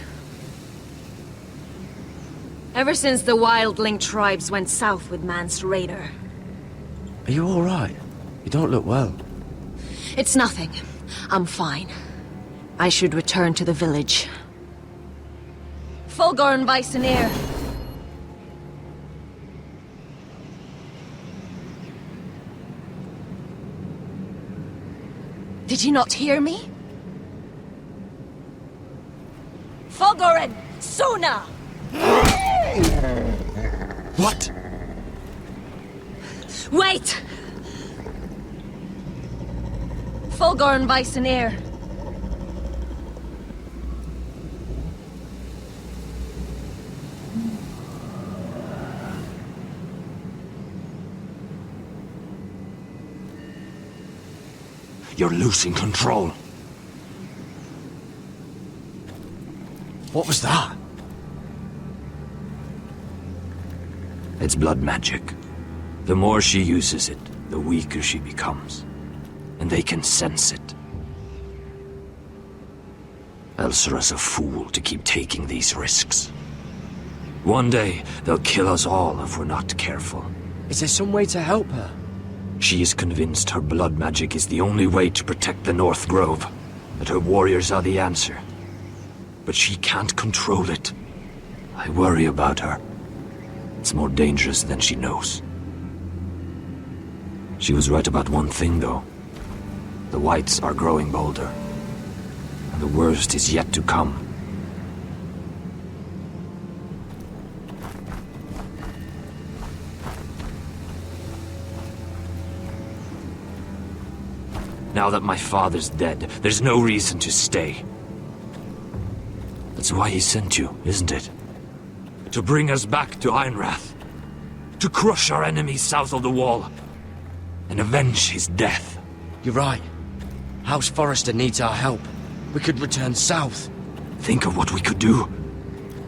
S14: Ever since the wildling tribes went south with Mance Raider.
S3: Are you all right? You don't look well.
S14: It's nothing. I'm fine. I should return to the village. Fulgorn Vysenir. Did you not hear me? Fulgorin! Suna!
S11: What?
S14: Wait! Fulgorn Vysenir.
S11: You're losing control.
S3: What was that?
S11: It's blood magic. The more she uses it, the weaker she becomes. And they can sense it. Elsera's a fool to keep taking these risks. One day, they'll kill us all if we're not careful.
S3: Is there some way to help her?
S11: She is convinced her blood magic is the only way to protect the North Grove, that her warriors are the answer. But she can't control it. I worry about her. It's more dangerous than she knows. She was right about one thing, though. The whites are growing bolder. And the worst is yet to come. Now that my father's dead, there's no reason to stay. That's why he sent you, isn't it? To bring us back to Ironrath. To crush our enemies south of the wall. and avenge his death.
S9: You're right. House Forrester needs our help. We could return south.
S11: Think of what we could do.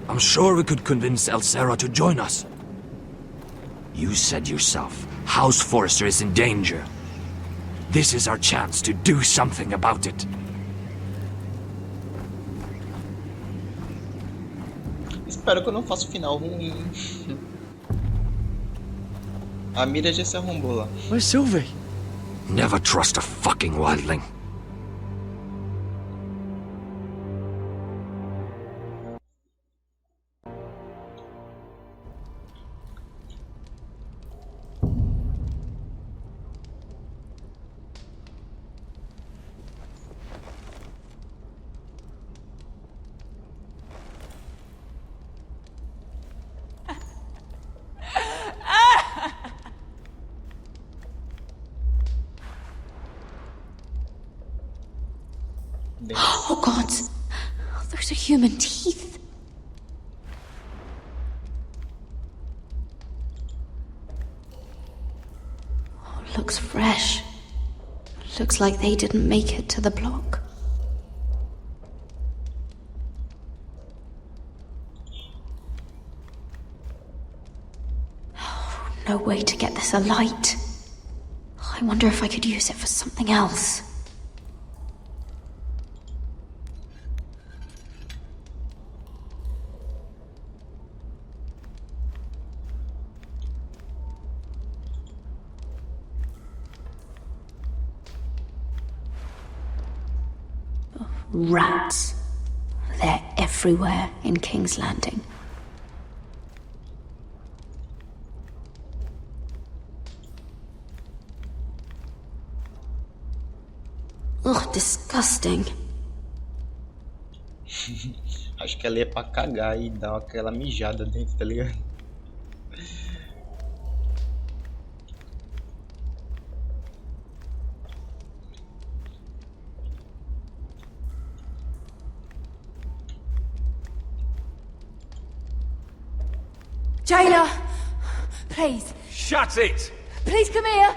S11: I'm sure we could convince Elsera to join us. You said yourself, House Forrester is in danger. This is our chance to do something about it.
S1: Espero que eu não faça o final ruim. A mira já se arrombou lá.
S9: Where's Sylvie?
S11: Never trust a fucking wildling.
S5: Oh God, those are human teeth. Oh, looks fresh. Looks like they didn't make it to the block. Oh, no way to get this alight. I wonder if I could use it for something else. Rats. They're everywhere in King's Landing. Ugh, disgusting.
S1: Acho que ela ia pra cagar e dar aquela mijada dentro, tá ligado?
S6: Jailer! Please.
S19: Shut it!
S6: Please come here!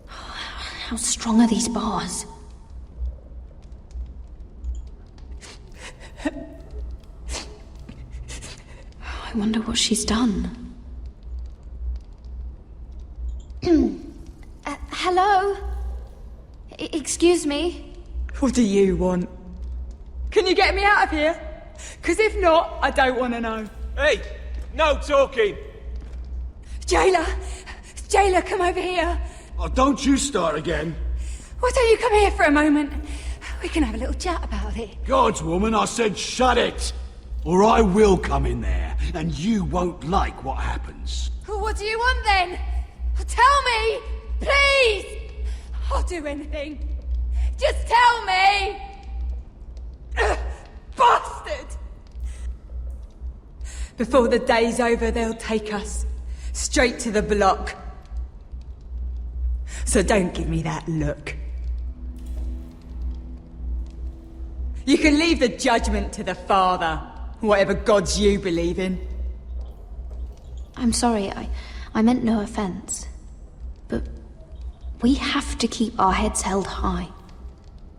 S5: How strong are these bars? I wonder what she's done. Hello? Excuse me?
S16: What do you want? Can you get me out of here? Because if not, I don't want to know.
S19: Hey! No talking!
S6: Jailer! Jailer, come over here!
S12: Oh, don't you start again.
S6: Why don't you come here for a moment? We can have a little chat about it.
S12: Gods, woman, I said shut it! Or I will come in there, and you won't like what happens.
S6: What do you want then? Tell me! Please! I'll do anything. Just tell me! Bastard!
S16: Before the day's over, they'll take us straight to the block. So don't give me that look. You can leave the judgment to the Father, whatever gods you believe in.
S5: I'm sorry, I meant no offense. But we have to keep our heads held high,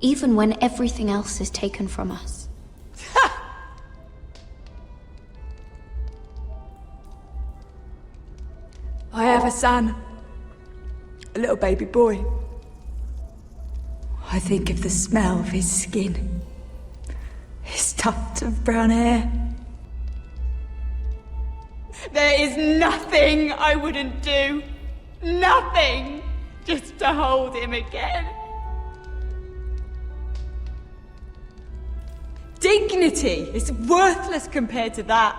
S5: even when everything else is taken from us.
S16: I have a son. A little baby boy. I think of the smell of his skin. His tuft of brown hair. There is nothing I wouldn't do. Nothing! Just to hold him again. Dignity is worthless compared to that.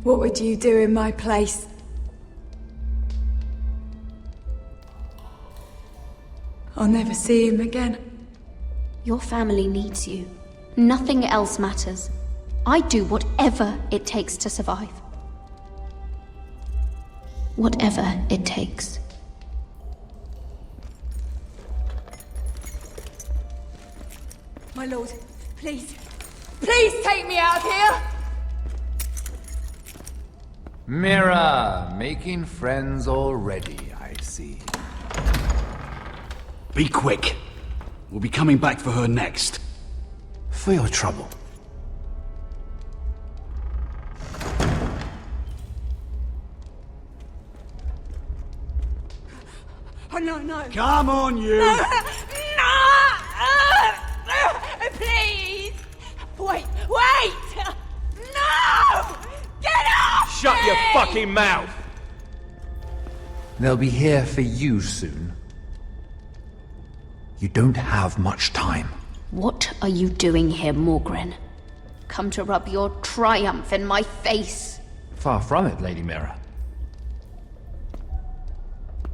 S16: What would you do in my place? I'll never see him again.
S5: Your family needs you. Nothing else matters. I do whatever it takes to survive. Whatever it takes.
S6: My lord, please, Please take me out of here!
S4: Mira, making friends already, I see.
S2: Be quick. We'll be coming back for her next.
S4: For your trouble.
S6: Oh, no.
S2: Come on, you!
S6: No! Please! Wait! No! Get off!
S19: Shut your fucking mouth!
S4: They'll be here for you soon. You don't have much time.
S5: What are you doing here, Morgren? Come to rub your triumph in my face?
S4: Far from it, Lady Mira.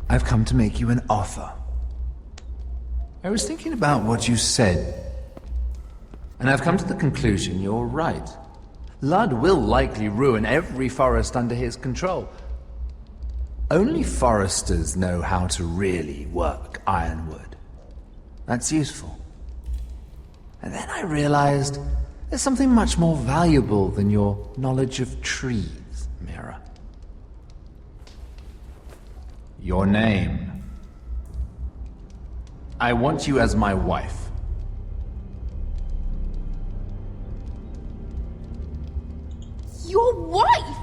S4: I've come to make you an offer. I was thinking about what you said, and I've come to the conclusion you're right. Ludd will likely ruin every forest under his control. Only foresters know how to really work ironwood. That's useful. And then I realized there's something much more valuable than your knowledge of trees, Mira. Your name. I want you as my wife.
S5: Your wife?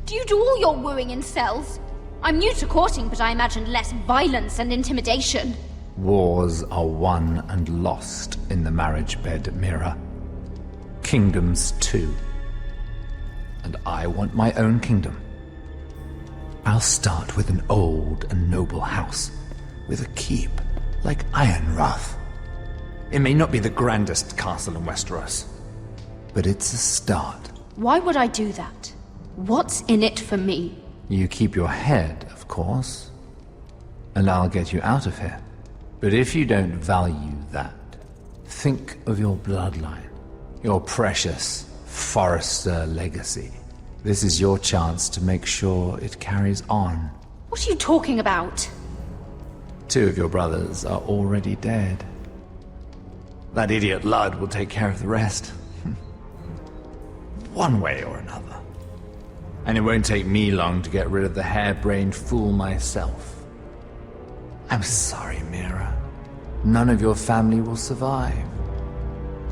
S5: Do you do all your wooing in cells? I'm new to courting, but I imagined less violence and intimidation.
S4: Wars are won and lost in the marriage bed, Mira. Kingdoms too. And I want my own kingdom. I'll start with an old and noble house, with a keep, like Ironrath. It may not be the grandest castle in Westeros, but it's a start.
S5: Why would I do that? What's in it for me?
S4: You keep your head, of course, and I'll get you out of here. But if you don't value that, think of your bloodline, your precious Forrester legacy. This is your chance to make sure it carries on.
S5: What are you talking about?
S4: 2 of your brothers are already dead. That idiot Ludd will take care of the rest. One way or another. And it won't take me long to get rid of the harebrained fool myself. I'm sorry, Mira. None of your family will survive.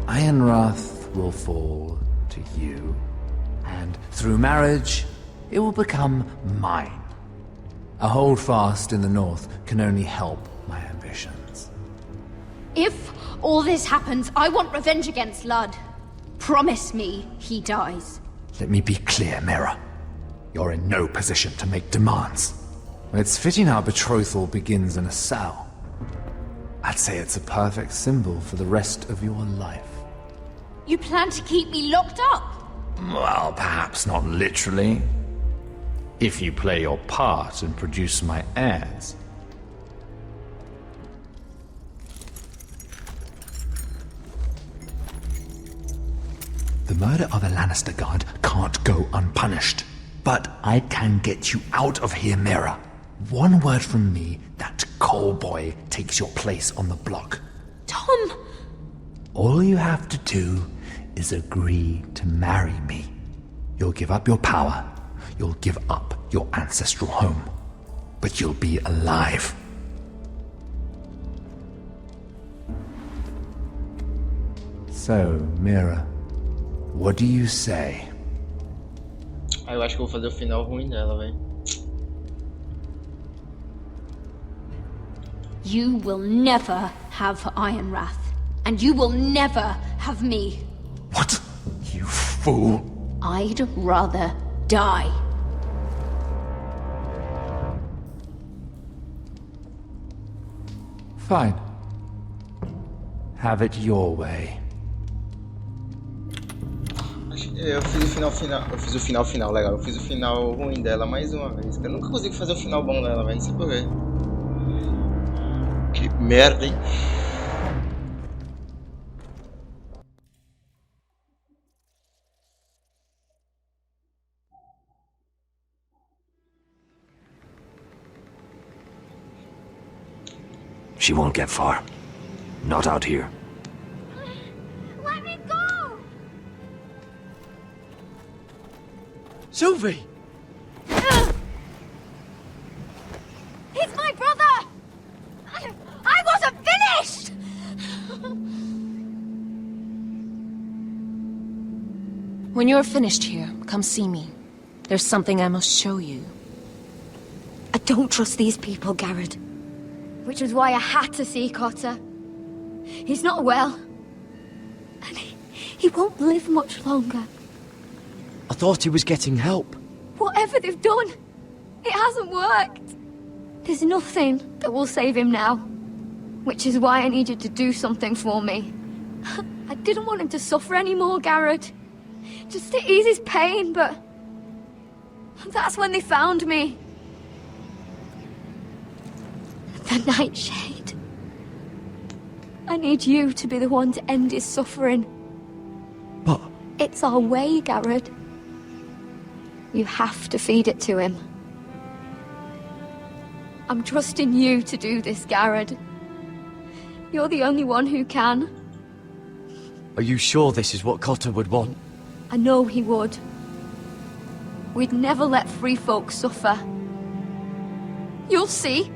S4: Ironrath will fall to you. And through marriage, it will become mine. A holdfast in the north can only help my ambitions.
S5: If all this happens, I want revenge against Ludd. Promise me he dies.
S4: Let me be clear, Mira. You're in no position to make demands. It's fitting our betrothal begins in a cell. I'd say it's a perfect symbol for the rest of your life.
S5: You plan to keep me locked up?
S4: Well, perhaps not literally. If you play your part and produce my heirs. The murder of a Lannister guard can't go unpunished. But I can get you out of here, Mira. One word from me, that coal boy takes your place on the block.
S5: Tom!
S4: All you have to do is agree to marry me. You'll give up your power. You'll give up your ancestral home. But you'll be alive. So, Mira, what do you say?
S1: Eu acho que eu vou fazer o final ruim dela, velho.
S5: You will never have Ironrath. And you will never have me.
S4: What? You fool.
S5: I'd rather die.
S4: Fine. Have it your way.
S1: Eu fiz o final legal. Eu fiz o final ruim dela mais uma vez. Eu nunca consigo fazer o final bom dela, velho. Não sei porquê. Que merda, hein?
S11: She won't get far. Not out here.
S6: Let me go!
S9: Sylvie!
S5: He's my brother! I wasn't finished!
S14: When you're finished here, come see me. There's something I must show you.
S5: I don't trust these people, Garrett. Which was why I had to see Cotter. He's not well. And he won't live much longer.
S9: I thought he was getting help.
S5: Whatever they've done, it hasn't worked. There's nothing that will save him now. Which is why I need you to do something for me. I didn't want him to suffer anymore, Garrett. Just to ease his pain, but... that's when they found me. The Nightshade. I need you to be the one to end his suffering.
S9: But...
S5: it's our way, Garrett. You have to feed it to him. I'm trusting you to do this, Garrett. You're the only one who can.
S9: Are you sure this is what Cotter would want?
S5: I know he would. We'd never let free folk suffer. You'll see.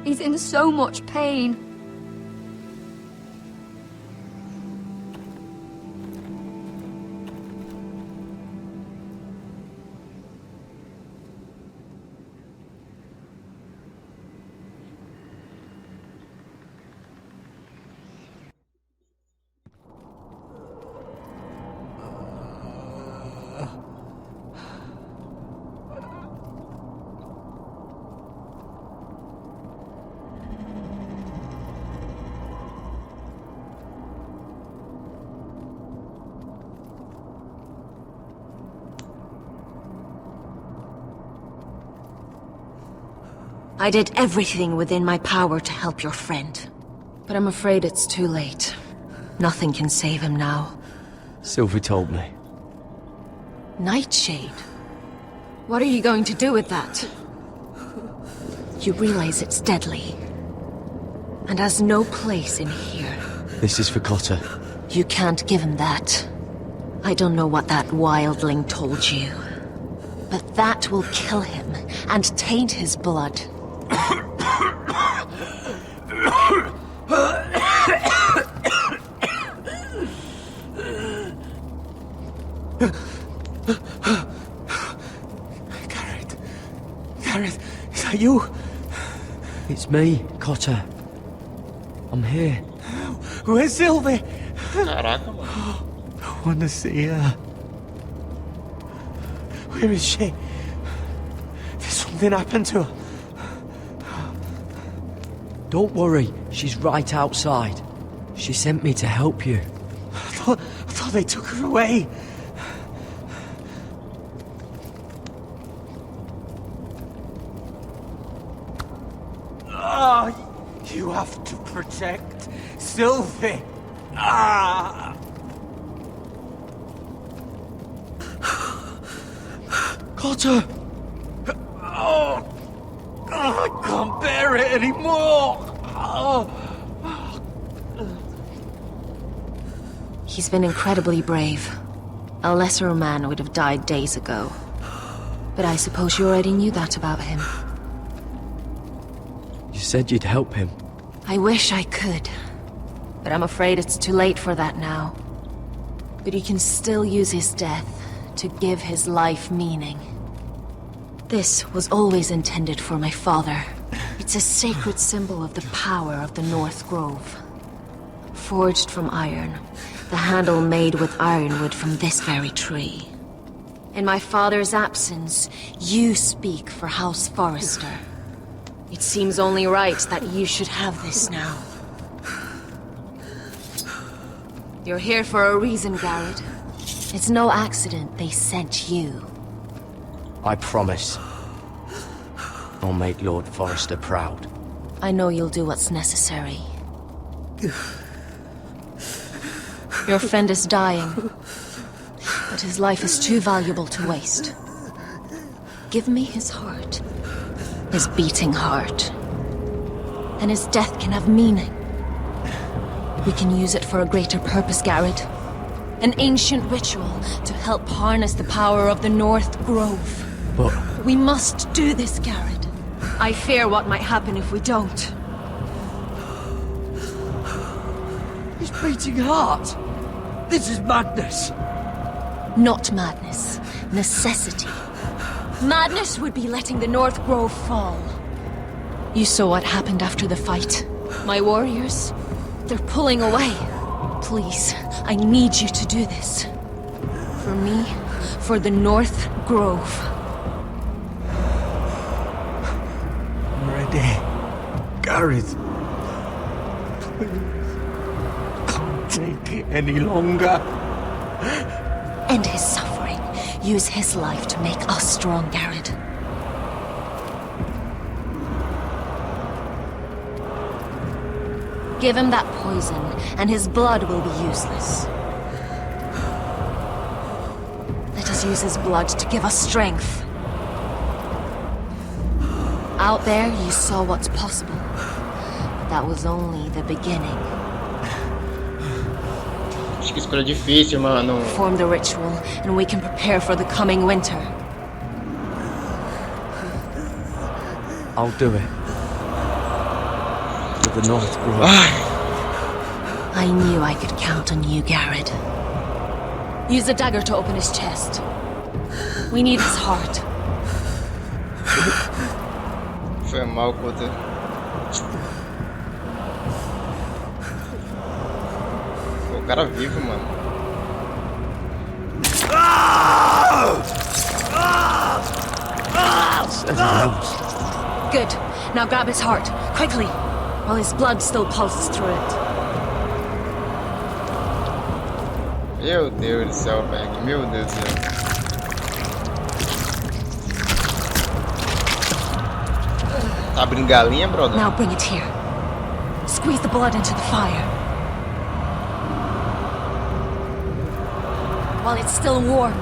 S5: He's in so much pain.
S14: I did everything within my power to help your friend. But I'm afraid it's too late. Nothing can save him now.
S9: Sylvie told me.
S14: Nightshade? What are you going to do with that? You realize it's deadly. And has no place in here.
S9: This is for Cotter.
S14: You can't give him that. I don't know what that wildling told you. But that will kill him and taint his blood.
S8: Garrett, is that you?
S9: It's me, Cotter. I'm here.
S8: Where's Sylvie?
S1: Caraca, mano.
S8: I want to see her. Where is she? Did something happen to her?
S9: Don't worry, she's right outside. She sent me to help you.
S8: I thought they took her away. You have to protect Sylvie.
S9: Cotter!
S8: I can't bear it anymore.
S14: He's been incredibly brave. A lesser man would have died days ago. But I suppose you already knew that about him.
S9: You said you'd help him.
S14: I wish I could. But I'm afraid it's too late for that now. But he can still use his death to give his life meaning. This was always intended for my father. It's a sacred symbol of the power of the North Grove. Forged from iron, the handle made with ironwood from this very tree. In my father's absence, you speak for House Forrester. It seems only right that you should have this now. You're here for a reason, Garrett. It's no accident they sent you.
S9: I promise. I'll make Lord Forrester proud.
S14: I know you'll do what's necessary. Your friend is dying, but his life is too valuable to waste. Give me his heart, his beating heart, and his death can have meaning. We can use it for a greater purpose, Garrett. An ancient ritual to help harness the power of the North Grove.
S3: But
S14: We must do this, Garrett. I fear what might happen if we don't.
S9: His beating heart! This is madness!
S14: Not madness. Necessity. Madness would be letting the North Grove fall. You saw what happened after the fight. My warriors, they're pulling away. Please, I need you to do this. For me, for the North Grove.
S8: I'm ready. Gareth. Please. Can't take it any longer.
S14: End his suffering. Use his life to make us strong, Garrett. Give him that poison, and his blood will be useless. Let us use his blood to give us strength. Out there, you saw what's possible. But that was only the beginning.
S1: Acho que escolha difícil, mano.
S14: Form the ritual, and we can prepare for the coming winter.
S3: I'll do it. For the North Grove.
S14: I knew I could count on you, Garrett. Use the dagger to open his chest. We need his heart.
S1: Foi mal, Coda. O cara vivo, mano.
S14: Good. Now grab his heart, quickly, while his blood still pulses through it.
S1: Meu Deus do céu, velho. Meu Deus do céu. Tá abrindo galinha, brother?
S14: Now bring it here. Squeeze the blood into the fire. While it's still warm.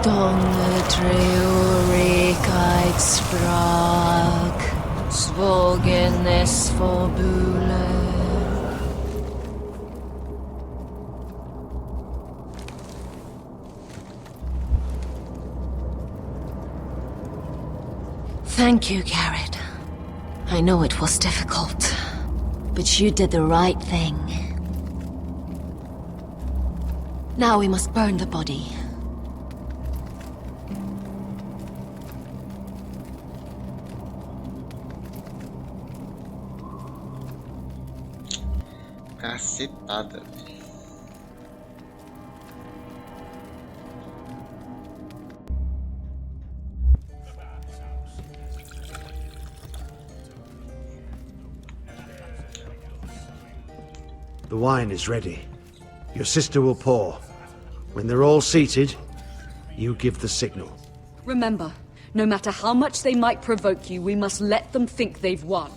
S14: Donne treurig sprach, svogen es forbule. Thank you, Garrett. I know it was difficult, but you did the right thing. Now we must burn the body.
S1: Cacetada.
S12: The wine is ready. Your sister will pour. When they're all seated, you give the signal.
S16: Remember, no matter how much they might provoke you, we must let them think they've won.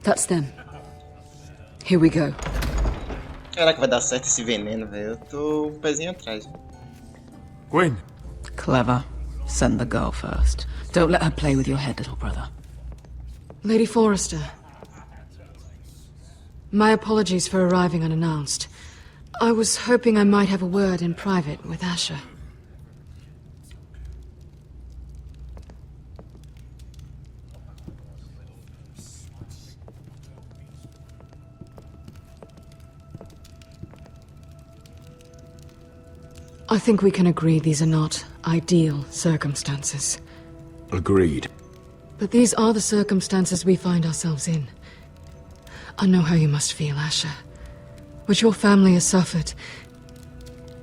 S16: That's them. Here we go.
S1: Será que vai dar certo esse veneno, velho? Eu tô um pezinho atrás.
S13: Gwyn.
S15: Clever. Send the girl first. Don't let her play with your head, little brother.
S6: Lady Forrester. My apologies for arriving unannounced. I was hoping I might have a word in private with Asher. I think we can agree these are not ideal circumstances.
S11: Agreed.
S6: But these are the circumstances we find ourselves in. I know how you must feel, Asher. What your family has suffered,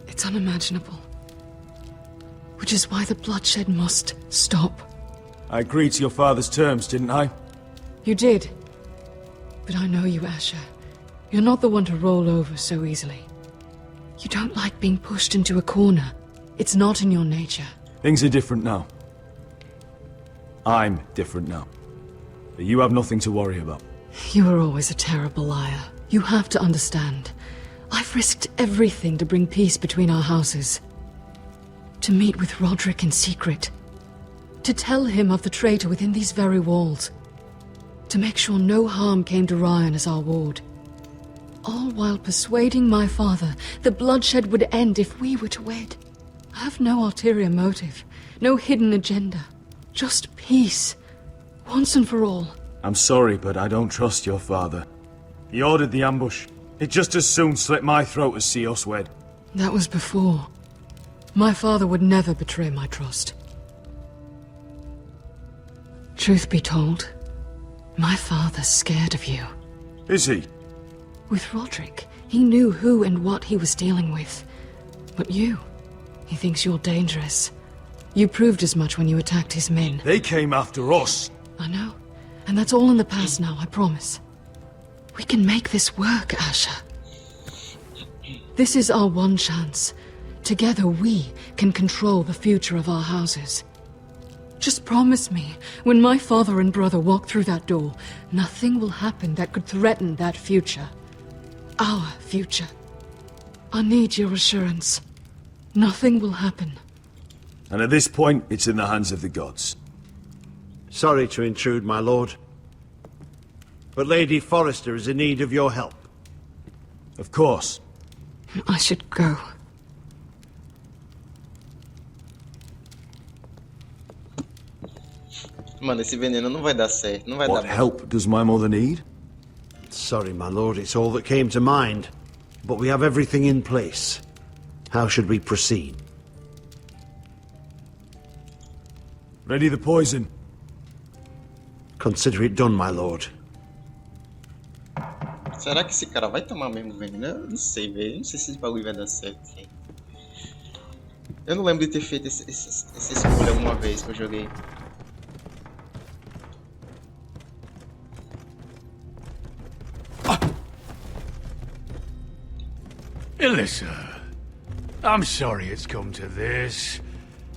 S6: it's unimaginable. Which is why the bloodshed must stop.
S13: I agreed to your father's terms, didn't I?
S6: You did. But I know you, Asher. You're not the one to roll over so easily. You don't like being pushed into a corner. It's not in your nature.
S13: Things are different now. I'm different now. But you have nothing to worry about.
S6: You were always a terrible liar. You have to understand. I've risked everything to bring peace between our houses. To meet with Roderick in secret. To tell him of the traitor within these very walls.
S16: to make sure no harm came to Ryan as our ward. All while persuading my father the bloodshed would end if we were to wed. I have no ulterior motive, no hidden agenda. Just peace, once and for all.
S13: I'm sorry, but I don't trust your father. He ordered the ambush. He'd just as soon slit my throat as see us wed.
S16: That was before. My father would never betray my trust. Truth be told, my father's scared of you.
S13: Is he?
S16: With Roderick, he knew who and what he was dealing with. But you, he thinks you're dangerous. You proved as much when you attacked his men.
S13: They came after us.
S16: I know. And that's all in the past now, I promise. We can make this work, Asher. This is our one chance. Together we can control the future of our houses. Just promise me, when my father and brother walk through that door, nothing will happen that could threaten that future. Our future. I need your assurance. Nothing will happen.
S13: And at this point, it's in the hands of the gods.
S12: Sorry to intrude, my lord. But Lady Forrester is in need of your help.
S13: Of course.
S16: I should go.
S1: Mano, esse veneno não vai dar certo, não vai
S13: What
S1: dar.
S13: help does my mother need?
S12: Sorry, my lord, it's all that came to mind. But we have everything in place. How should we proceed?
S13: Ready the poison.
S12: Consider it done, my lord.
S1: Será que esse cara vai tomar mesmo veneno? Eu não sei, velho. Não sei se esse bagulho vai dar certo. Véio. Eu não lembro de ter feito essa escolha uma vez que eu joguei.
S20: Alyssa, I'm sorry it's come to this,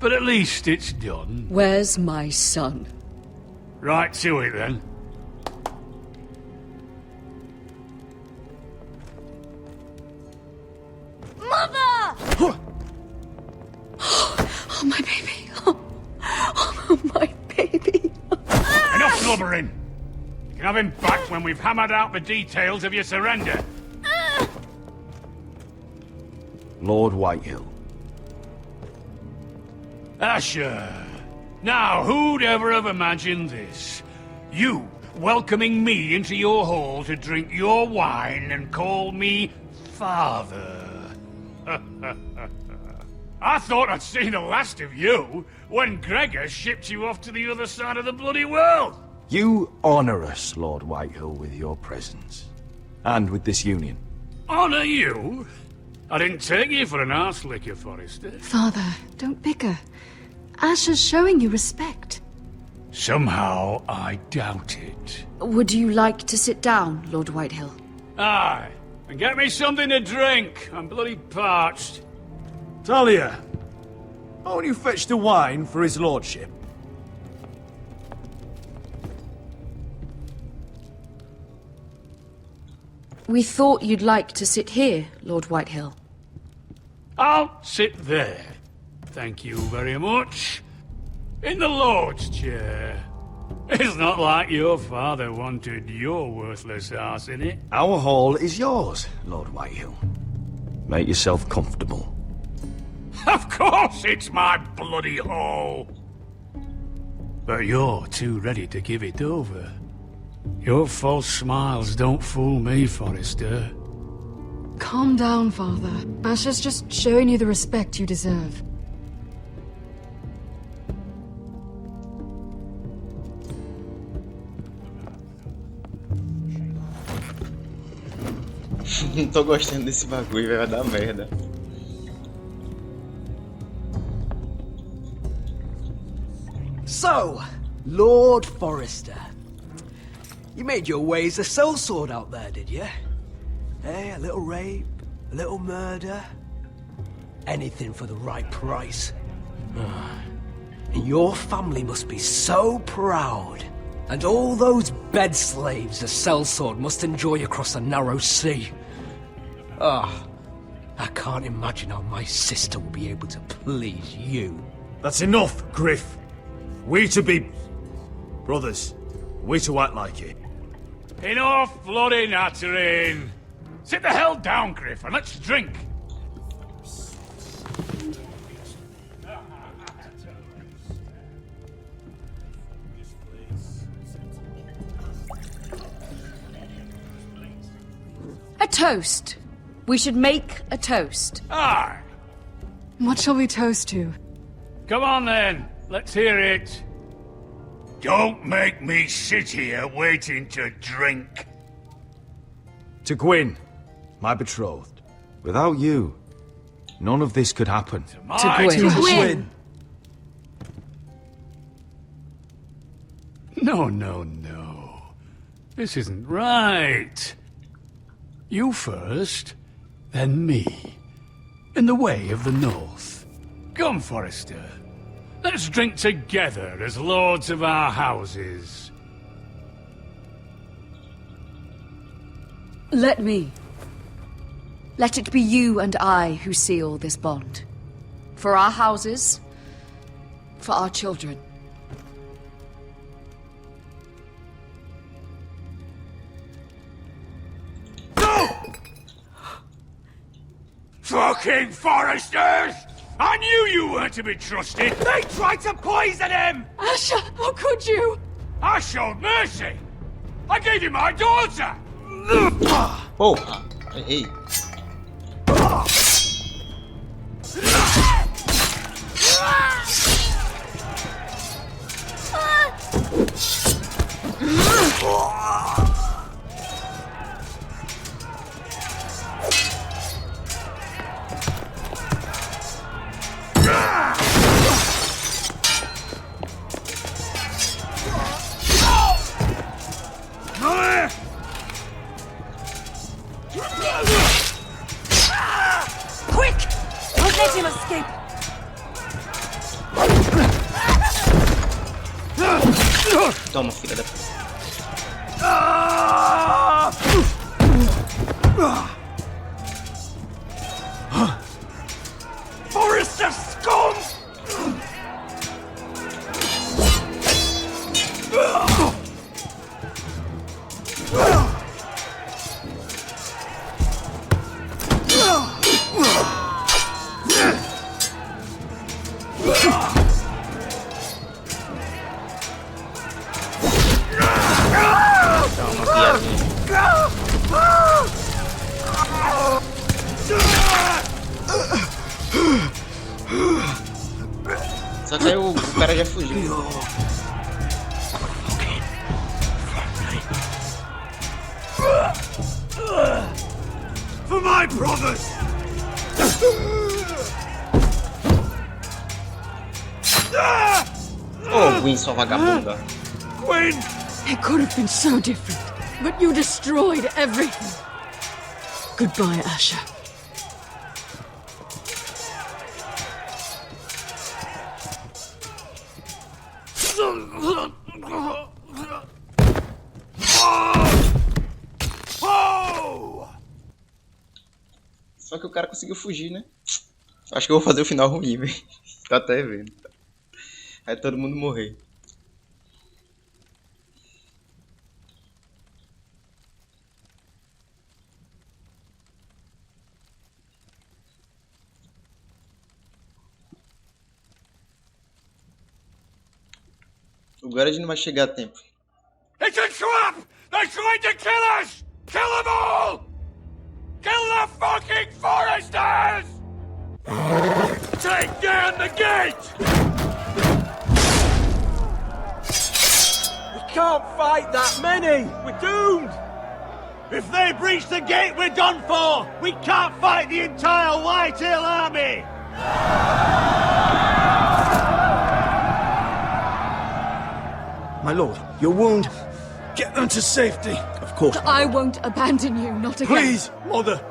S20: but at least it's done.
S16: Where's my son?
S20: Right to it then.
S17: Mother!
S16: Oh, my baby. Oh, my baby.
S20: Enough blubbering! You can have him back when we've hammered out the details of your surrender.
S11: Lord Whitehill.
S20: Asher. Now, who'd ever have imagined this? You welcoming me into your hall to drink your wine and call me father. I thought I'd seen the last of you when Gregor shipped you off to the other side of the bloody world.
S11: You honor us, Lord Whitehill, with your presence. And with this union.
S20: Honor you? I didn't take you for an arse licker, Forrester.
S16: Father, don't bicker. Asher's showing you respect.
S20: Somehow I doubt it.
S16: Would you like to sit down, Lord Whitehill?
S20: Aye, and get me something to drink. I'm bloody parched.
S13: Talia, won't you fetch the wine for his lordship?
S16: We thought you'd like to sit here, Lord Whitehill.
S20: I'll sit there. Thank you very much. In the Lord's chair. It's not like your father wanted your worthless ass in it.
S11: Our hall is yours, Lord Whitehill. Make yourself comfortable.
S20: Of course it's my bloody hall. But you're too ready to give it over. Your false smiles don't fool me, Forrester.
S16: Calm down, Father. Asher's just showing you the respect you deserve.
S1: Não tô gostando desse bagulho, vai dar merda.
S9: So, Lord Forrester. You made your way as a sellsword out there, did you? Eh, a little rape, a little murder. Anything for the right price. And your family must be so proud. And all those bed slaves a sellsword must enjoy across the narrow sea. I can't imagine how my sister will be able to please you.
S13: That's enough, Griff. We to be brothers. We to act like it.
S20: Enough bloody nattering. Sit the hell down, Griff, and let's drink.
S17: A toast. We should make a toast.
S20: Aye.
S16: What shall we toast to?
S20: Come on then, let's hear it. Don't make me sit here waiting to drink.
S13: To Gwyn, my betrothed. Without you, none of this could happen.
S16: To Gwyn.
S20: No. This isn't right. You first, then me. In the way of the North. Come, Forrester. Let's drink together as lords of our houses.
S17: Let me. Let it be you and I who seal this bond. For our houses, for our children.
S20: Fucking Forresters! I knew you weren't to be trusted! They tried to poison him!
S16: Asher, how could you?
S20: I showed mercy! I gave you my daughter!
S1: Porra! Ei.
S17: Quick! Don't let him escape!
S1: Toma, filha da puta.
S20: Forrester scum!
S1: Só que aí o cara já fugiu.
S20: For my brothers!
S1: Oh, Gwyn, sua vagabunda.
S20: Gwyn!
S16: It could have been so different, but you destroyed everything. Goodbye, Asher.
S1: Só que o cara conseguiu fugir, né? Acho que eu vou fazer o final ruim, velho. Tá até vendo. Aí todo mundo morrer. O Garrett não vai chegar a tempo.
S20: It's a trap! They're trying to kill us! Kill them all! Kill the fucking Foresters! Take down the gate!
S12: We can't fight that many! We're doomed! If they breach the gate, we're done for! We can't fight the entire Whitetail army!
S21: My lord, your wound.
S13: Get them to safety.
S21: Of course.
S16: I won't abandon you, not again.
S13: Please, Mother.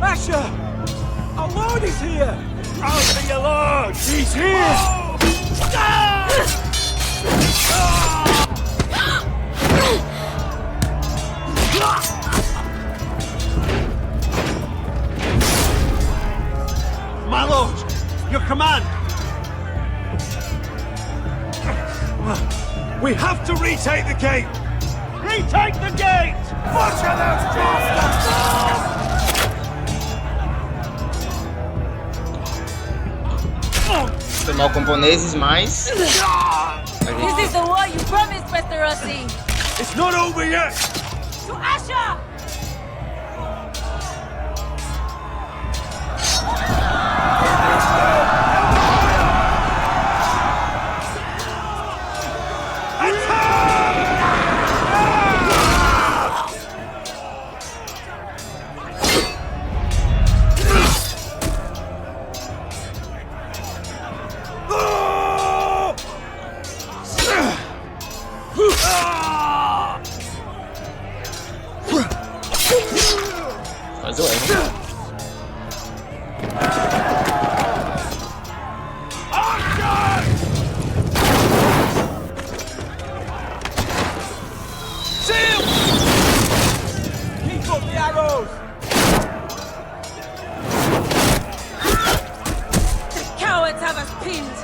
S12: Asher! Our lord is here!
S20: Out to your lord!
S12: He's here! My lord, your command!
S13: We have to retake the gate!
S12: Retake the gate! Butcher those bastards!
S1: Foi mal camponeses, mas...
S10: This is the war you promised, Mr. Rossi!
S13: It's not over yet!
S10: To Asher!
S1: Mas eu erro.
S12: Keep up the arrows!
S10: The cowards have us pinned!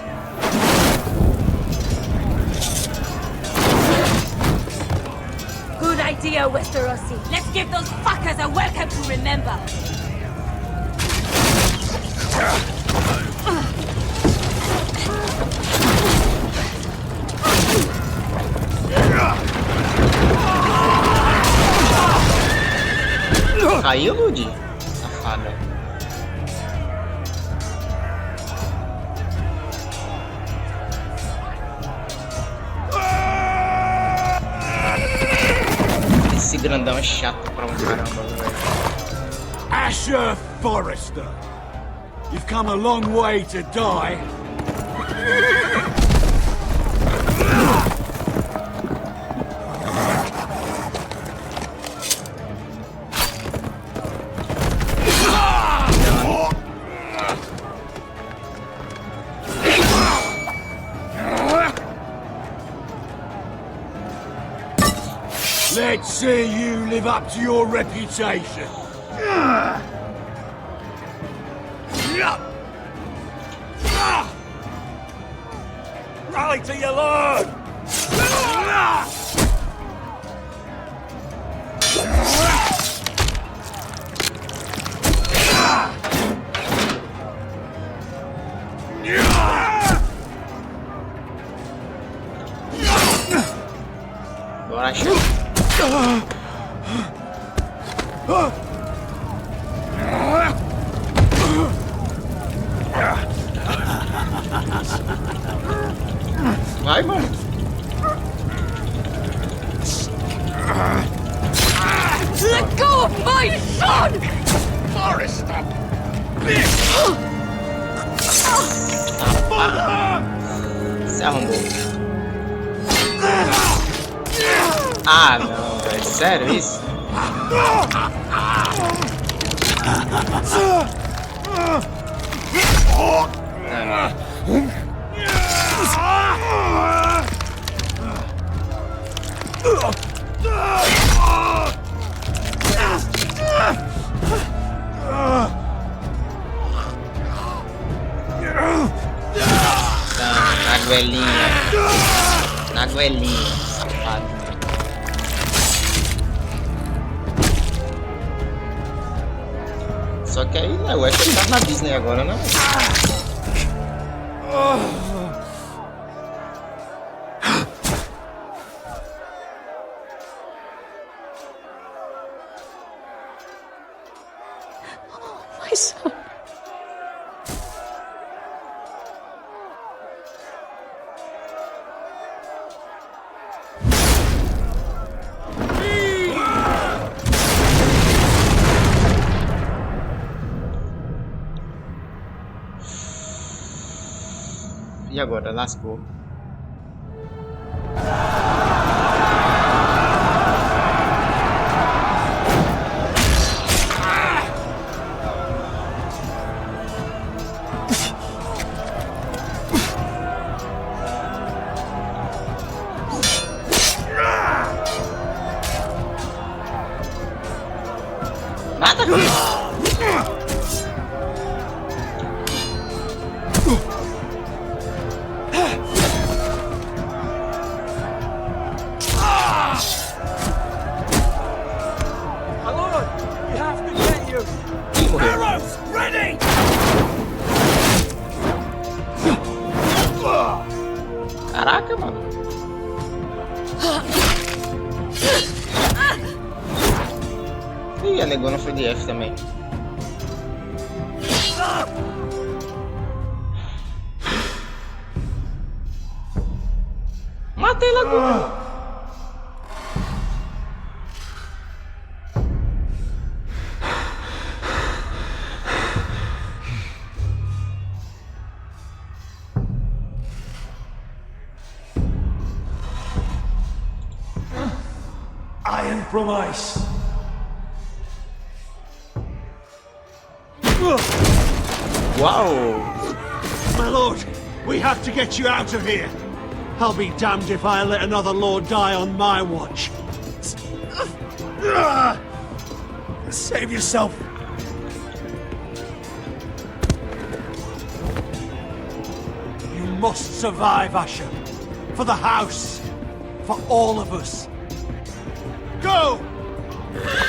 S10: Good idea, Westerosi. Let's give those fuckers a welcome to remember.
S1: Caiu, Ludi? Safada. Esse grandão é chato pra um caramba, velho.
S13: Asher Forrester, you've come a long way to die. Let's see you live up to your reputation.
S12: Rally to your lord!
S1: Bora, achou. Vai, mano.
S10: Let go of my son!
S20: Forrester!
S1: Se arrumou. Ah, não, velho. Sério isso? Na goelinha. Na goelinha, safado. Só que aí, né, eu acho que ele tá na Disney agora, né?
S10: My son.
S1: E agora? Lascou. Caraca, mano. Ih, a negona foi de F também. Matei Laguna.
S8: Iron from ice.
S1: Wow!
S12: My lord, we have to get you out of here. I'll be damned if I let another lord die on my watch.
S8: Save yourself.
S12: You must survive, Asher. For the house. For all of us. Go!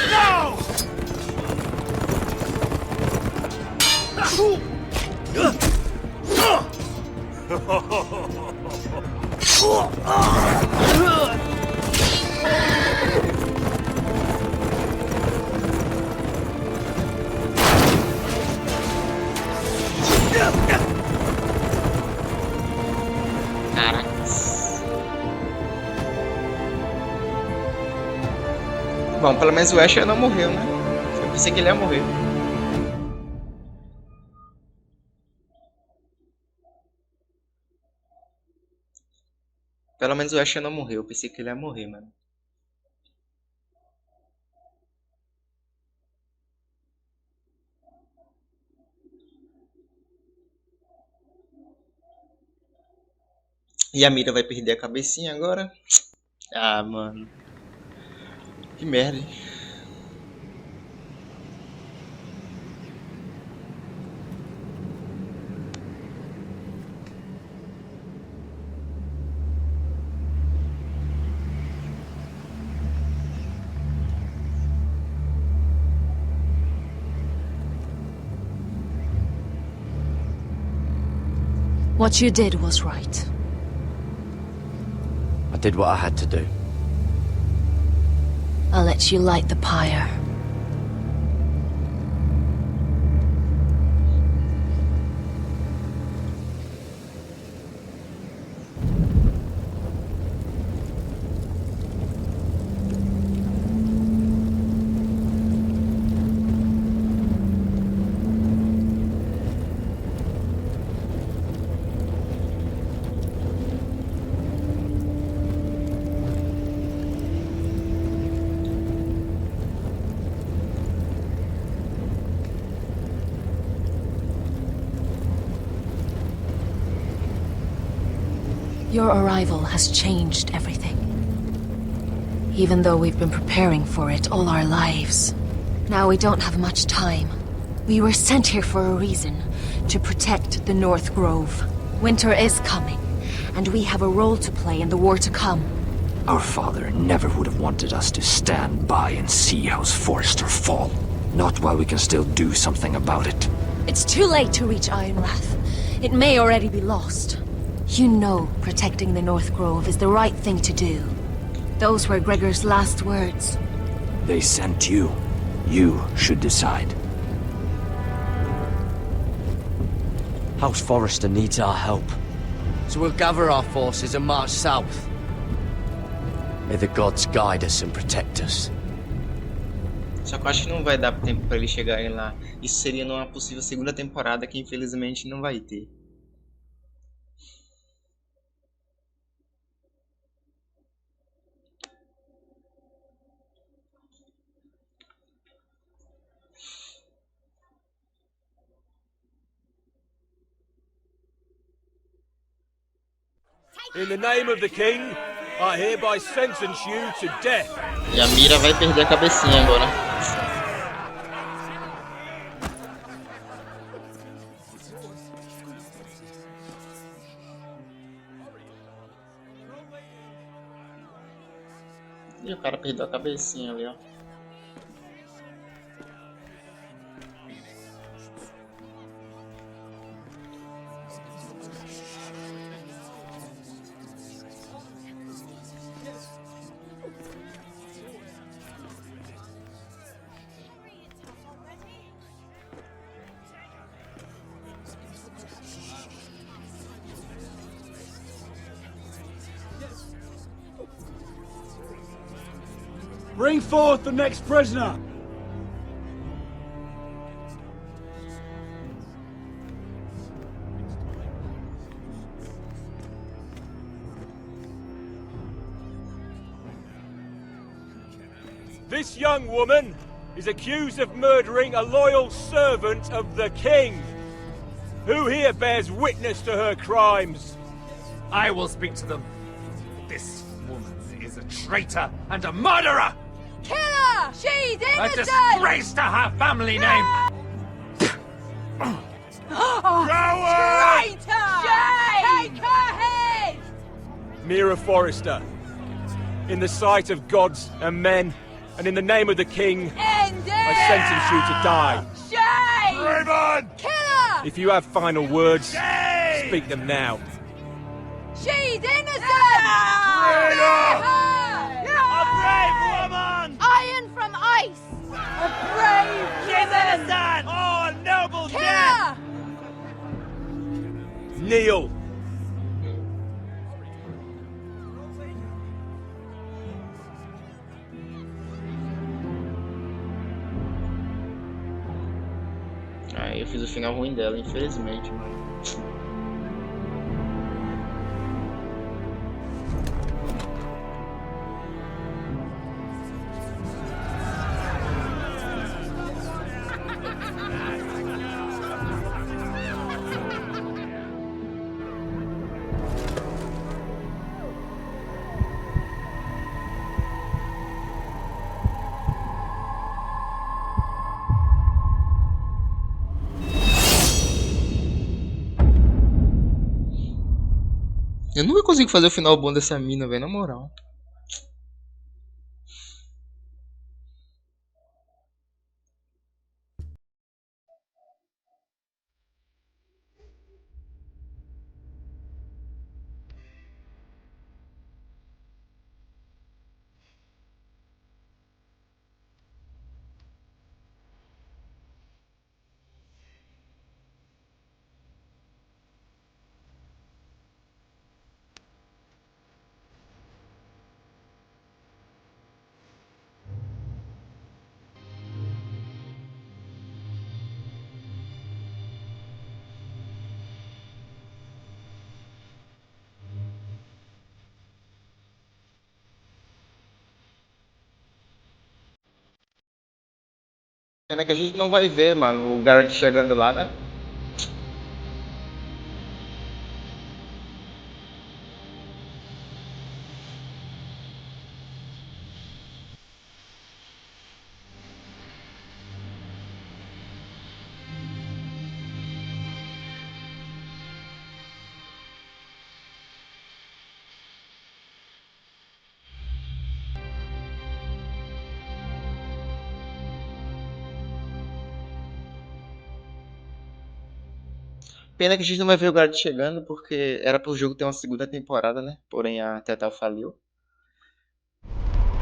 S12: Now!
S1: Bom, pelo menos o Asher não morreu, né? Eu pensei que ele ia morrer. Pelo menos o Asher não morreu. Eu pensei que ele ia morrer, mano. E a Mira vai perder a cabecinha agora? Ah, mano. Que merda, hein?
S14: What you did was right.
S3: I did what I had to do.
S14: I'll let you light the pyre. Your arrival has changed everything. Even though we've been preparing for it all our lives. Now we don't have much time. We were sent here for a reason. To protect the North Grove. Winter is coming, and we have a role to play in the war to come.
S11: Our father never would have wanted us to stand by and see House Forrester fall. Not while we can still do something about it.
S14: It's too late to reach Ironrath. It may already be lost. You know protecting the North Grove is the right thing to do. Those were Gregor's last words.
S11: They sent you. You should decide.
S3: House Forrester needs our help. So we'll gather our forces and march south. May the gods guide us and protect us.
S1: Só que eu acho que não vai dar tempo pra eles chegarem lá. Isso seria numa possível segunda temporada que infelizmente não vai ter.
S19: In the name of the king, I hereby sentence you to death.
S1: E a Mira vai perder a cabecinha agora. E o cara perdeu a cabecinha ali, ó.
S13: Bring forth the next prisoner!
S19: This young woman is accused of murdering a loyal servant of the king. Who here bears witness to her crimes?
S7: I will speak to them. This woman is a traitor and a murderer!
S10: Kill her! She's
S7: A
S10: innocent!
S7: disgrace to her family name!
S10: Coward! Traitor! Shame! Take her head!
S19: Mira Forrester, in the sight of gods and men, and in the name of the king,
S10: End it!
S19: I sentence you to die.
S10: Shame!
S19: Raven!
S10: Kill her!
S19: If you have final words, speak them now.
S10: She's innocent!
S19: Traitor!
S10: A brave woman! Iron from ice! A brave
S7: She's innocent! Oh, a noble
S10: Kill
S7: death!
S10: her!
S19: Kneel!
S1: Ah, eu fiz o final ruim dela, infelizmente, mano. Eu nunca consigo fazer o final bom dessa mina, velho, na moral. Pena que a gente não vai ver, mano, o Garrett chegando lá, né? Pena que a gente não vai ver o Garrett chegando, porque era pro jogo ter uma segunda temporada, né? Porém a Telltale faliu.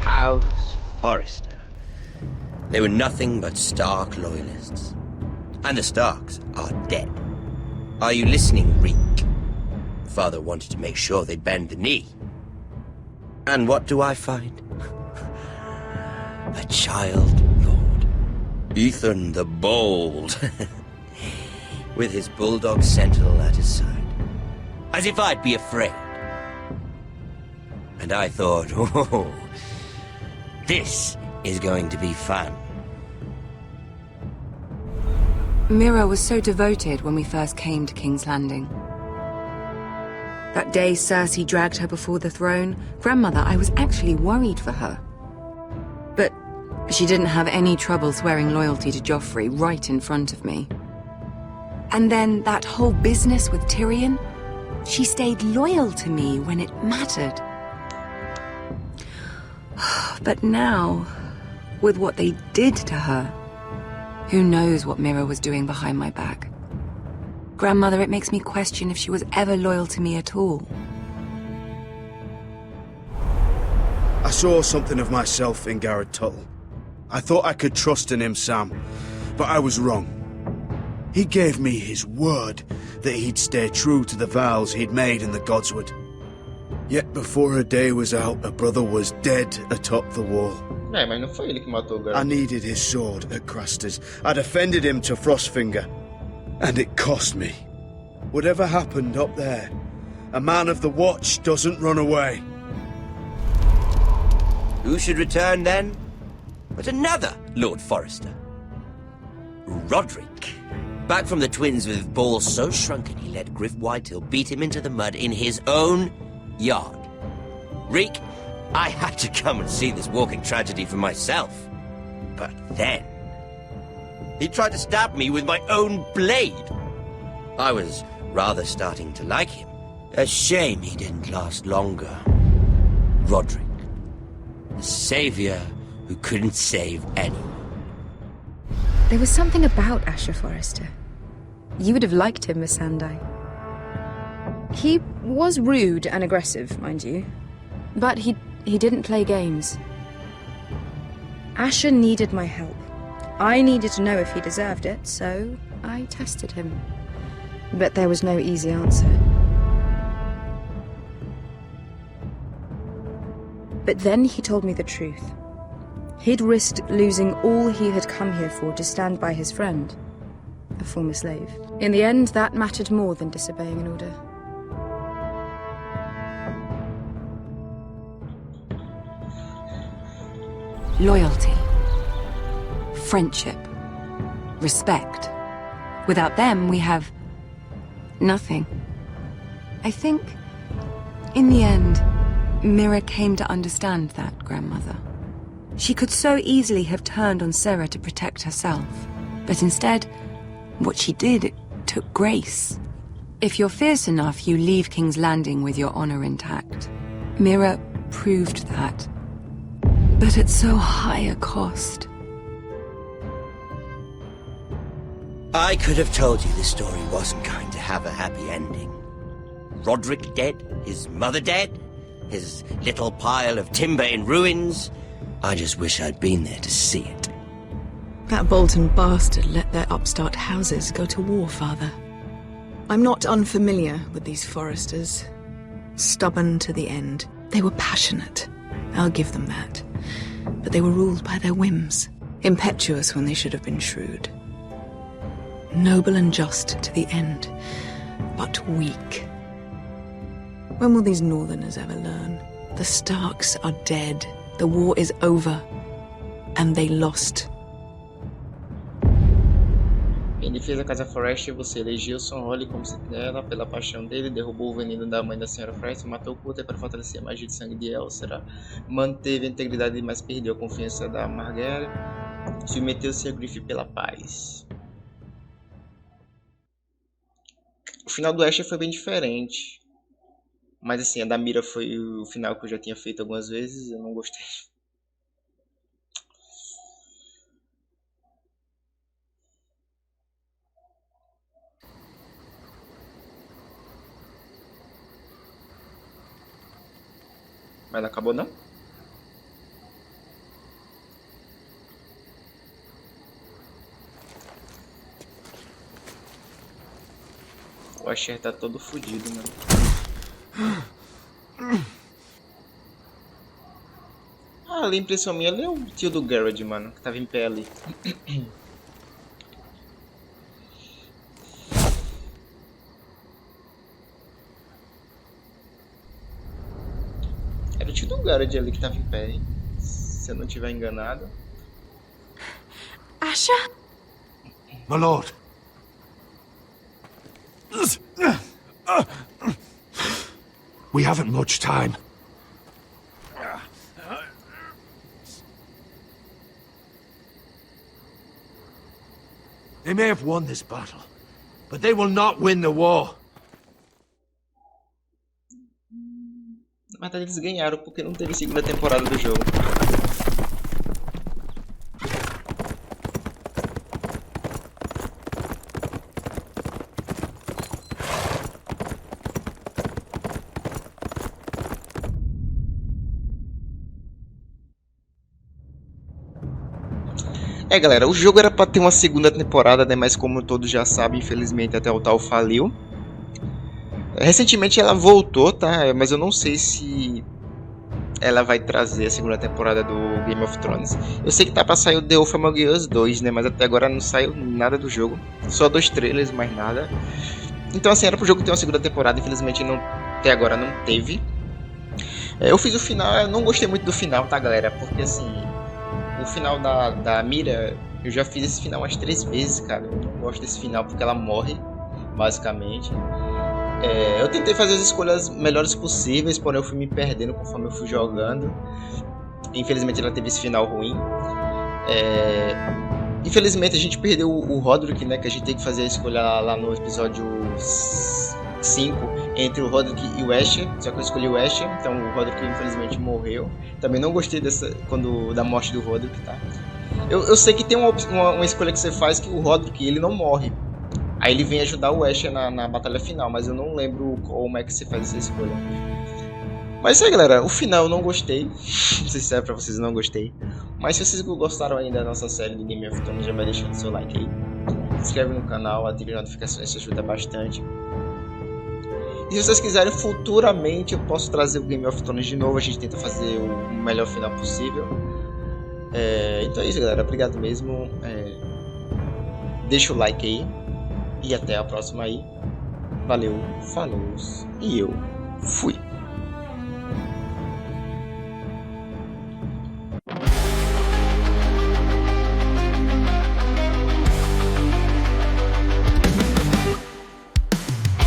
S3: House Forrester. They were nothing but Stark loyalists. And the Starks are dead. Are you listening, Reek? Father wanted to make sure they'd bend the knee. And what do I find? A child lord. Ethan the Bold. With his bulldog sentinel at his side. As if I'd be afraid. And I thought, oh, this is going to be fun.
S22: Mira was so devoted when we first came to King's Landing. That day Cersei dragged her before the throne, Grandmother, I was actually worried for her. But she didn't have any trouble swearing loyalty to Joffrey right in front of me. And then that whole business with Tyrion, she stayed loyal to me when it mattered. But now, with what they did to her, who knows what Mira was doing behind my back? Grandmother, it makes me question if she was ever loyal to me at all.
S12: I saw something of myself in Garrett Tuttle. I thought I could trust in him, Sam, but I was wrong. He gave me his word that he'd stay true to the vows he'd made in the Godswood. Yet before a day was out, a brother was dead atop the wall.
S1: É, mas não foi ele que matou o
S12: I
S1: Garrett.
S12: needed his sword at Craster's. I defended him to Frostfinger. And it cost me. Whatever happened up there, a man of the Watch doesn't run away.
S3: Who should return then? But another Lord Forrester. Roderick. Back from the twins with balls so shrunken he let Griff Whitetail beat him into the mud in his own yard. Reek, I had to come and see this walking tragedy for myself. But then, he tried to stab me with my own blade. I was rather starting to like him. A shame he didn't last longer. Roderick. The savior who couldn't save anyone.
S22: There was something about Asher Forrester. You would have liked him, Miss Sandai. He was rude and aggressive, mind you. But he didn't play games. Asher needed my help. I needed to know if he deserved it, so I tested him. But there was no easy answer. But then he told me the truth. He'd risked losing all he had come here for to stand by his friend, a former slave. In the end, that mattered more than disobeying an order. Loyalty. Friendship. Respect. Without them, we have nothing. I think, in the end, Mira came to understand that, Grandmother. She could so easily have turned on Sarah to protect herself. But instead, what she did, it took grace. If you're fierce enough, you leave King's Landing with your honor intact. Mira proved that. But at so high a cost.
S3: I could have told you this story wasn't going to have a happy ending. Roderick dead, his mother dead, his little pile of timber in ruins. I just wish I'd been there to see it.
S16: That Bolton bastard let their upstart houses go to war, Father. I'm not unfamiliar with these Forresters. Stubborn to the end. They were passionate. I'll give them that. But they were ruled by their whims. Impetuous when they should have been shrewd. Noble and just to the end, but weak. When will these Northerners ever learn? The Starks are dead. The war is over. And they lost.
S1: Em defesa da Casa Forrester, você elegeu Son Holly como sentinela pela paixão dele, derrubou o veneno da mãe da Sra. Forrester, matou o Cutter para fortalecer a magia de sangue de Elsera, manteve a integridade, mas perdeu a confiança da Margaery, submeteu-se a Griff pela paz. O final do Asher foi bem diferente, mas assim, a da Mira foi o final que eu já tinha feito algumas vezes, eu não gostei. Mas não acabou não? O Asher tá todo fodido, mano. Ah, ali, impressão minha, ali é o tio do Garrett, mano, que tava em pé ali. Era o tio do Garrett ali que tava em pé, hein? Se eu não tiver enganado.
S6: Asher?
S12: My lord. We haven't much time. They may have won this battle, but they will not win the war.
S1: Mas eles ganharam porque não teve segunda temporada do jogo. É, galera, o jogo era pra ter uma segunda temporada, né? Mas como todos já sabem, infelizmente a Telltale faliu. Recentemente ela voltou, tá? Mas eu não sei se ela vai trazer a segunda temporada do Game of Thrones. Eu sei que tá pra sair o The Wolf Among Us 2, né? Mas até agora não saiu nada do jogo. Só 2 trailers, mais nada. Então assim, era pro jogo ter uma segunda temporada. Infelizmente não, até agora não teve. Eu fiz o final, eu não gostei muito do final, tá, galera? Porque assim, o final da Mira, eu já fiz esse final umas 3 vezes, cara. Eu não gosto desse final porque ela morre, basicamente. Eu tentei fazer as escolhas melhores possíveis, porém eu fui me perdendo conforme eu fui jogando. Infelizmente ela teve esse final ruim. Infelizmente a gente perdeu o Roderick, né? Que a gente tem que fazer a escolha lá no episódio 5 entre o Roderick e o Asher. Só que eu escolhi o Asher, então o Roderick infelizmente morreu. Também não gostei da morte do Roderick, tá? Eu sei que tem uma escolha que você faz que o Roderick ele não morre. Aí ele vem ajudar o Asher na batalha final, mas eu não lembro como é que você faz essa escolha. Mas é isso aí, galera, o final eu não gostei. Não sei se é pra vocês, eu não gostei. Mas se vocês gostaram ainda da nossa série de Game of Thrones, já vai deixando seu like aí. Se inscreve no canal, ative as notificações, isso ajuda bastante. E se vocês quiserem, futuramente eu posso trazer o Game of Thrones de novo. A gente tenta fazer o melhor final possível. Então é isso, galera, obrigado mesmo. Deixa o like aí. E até a próxima aí. Valeu, falou e eu fui.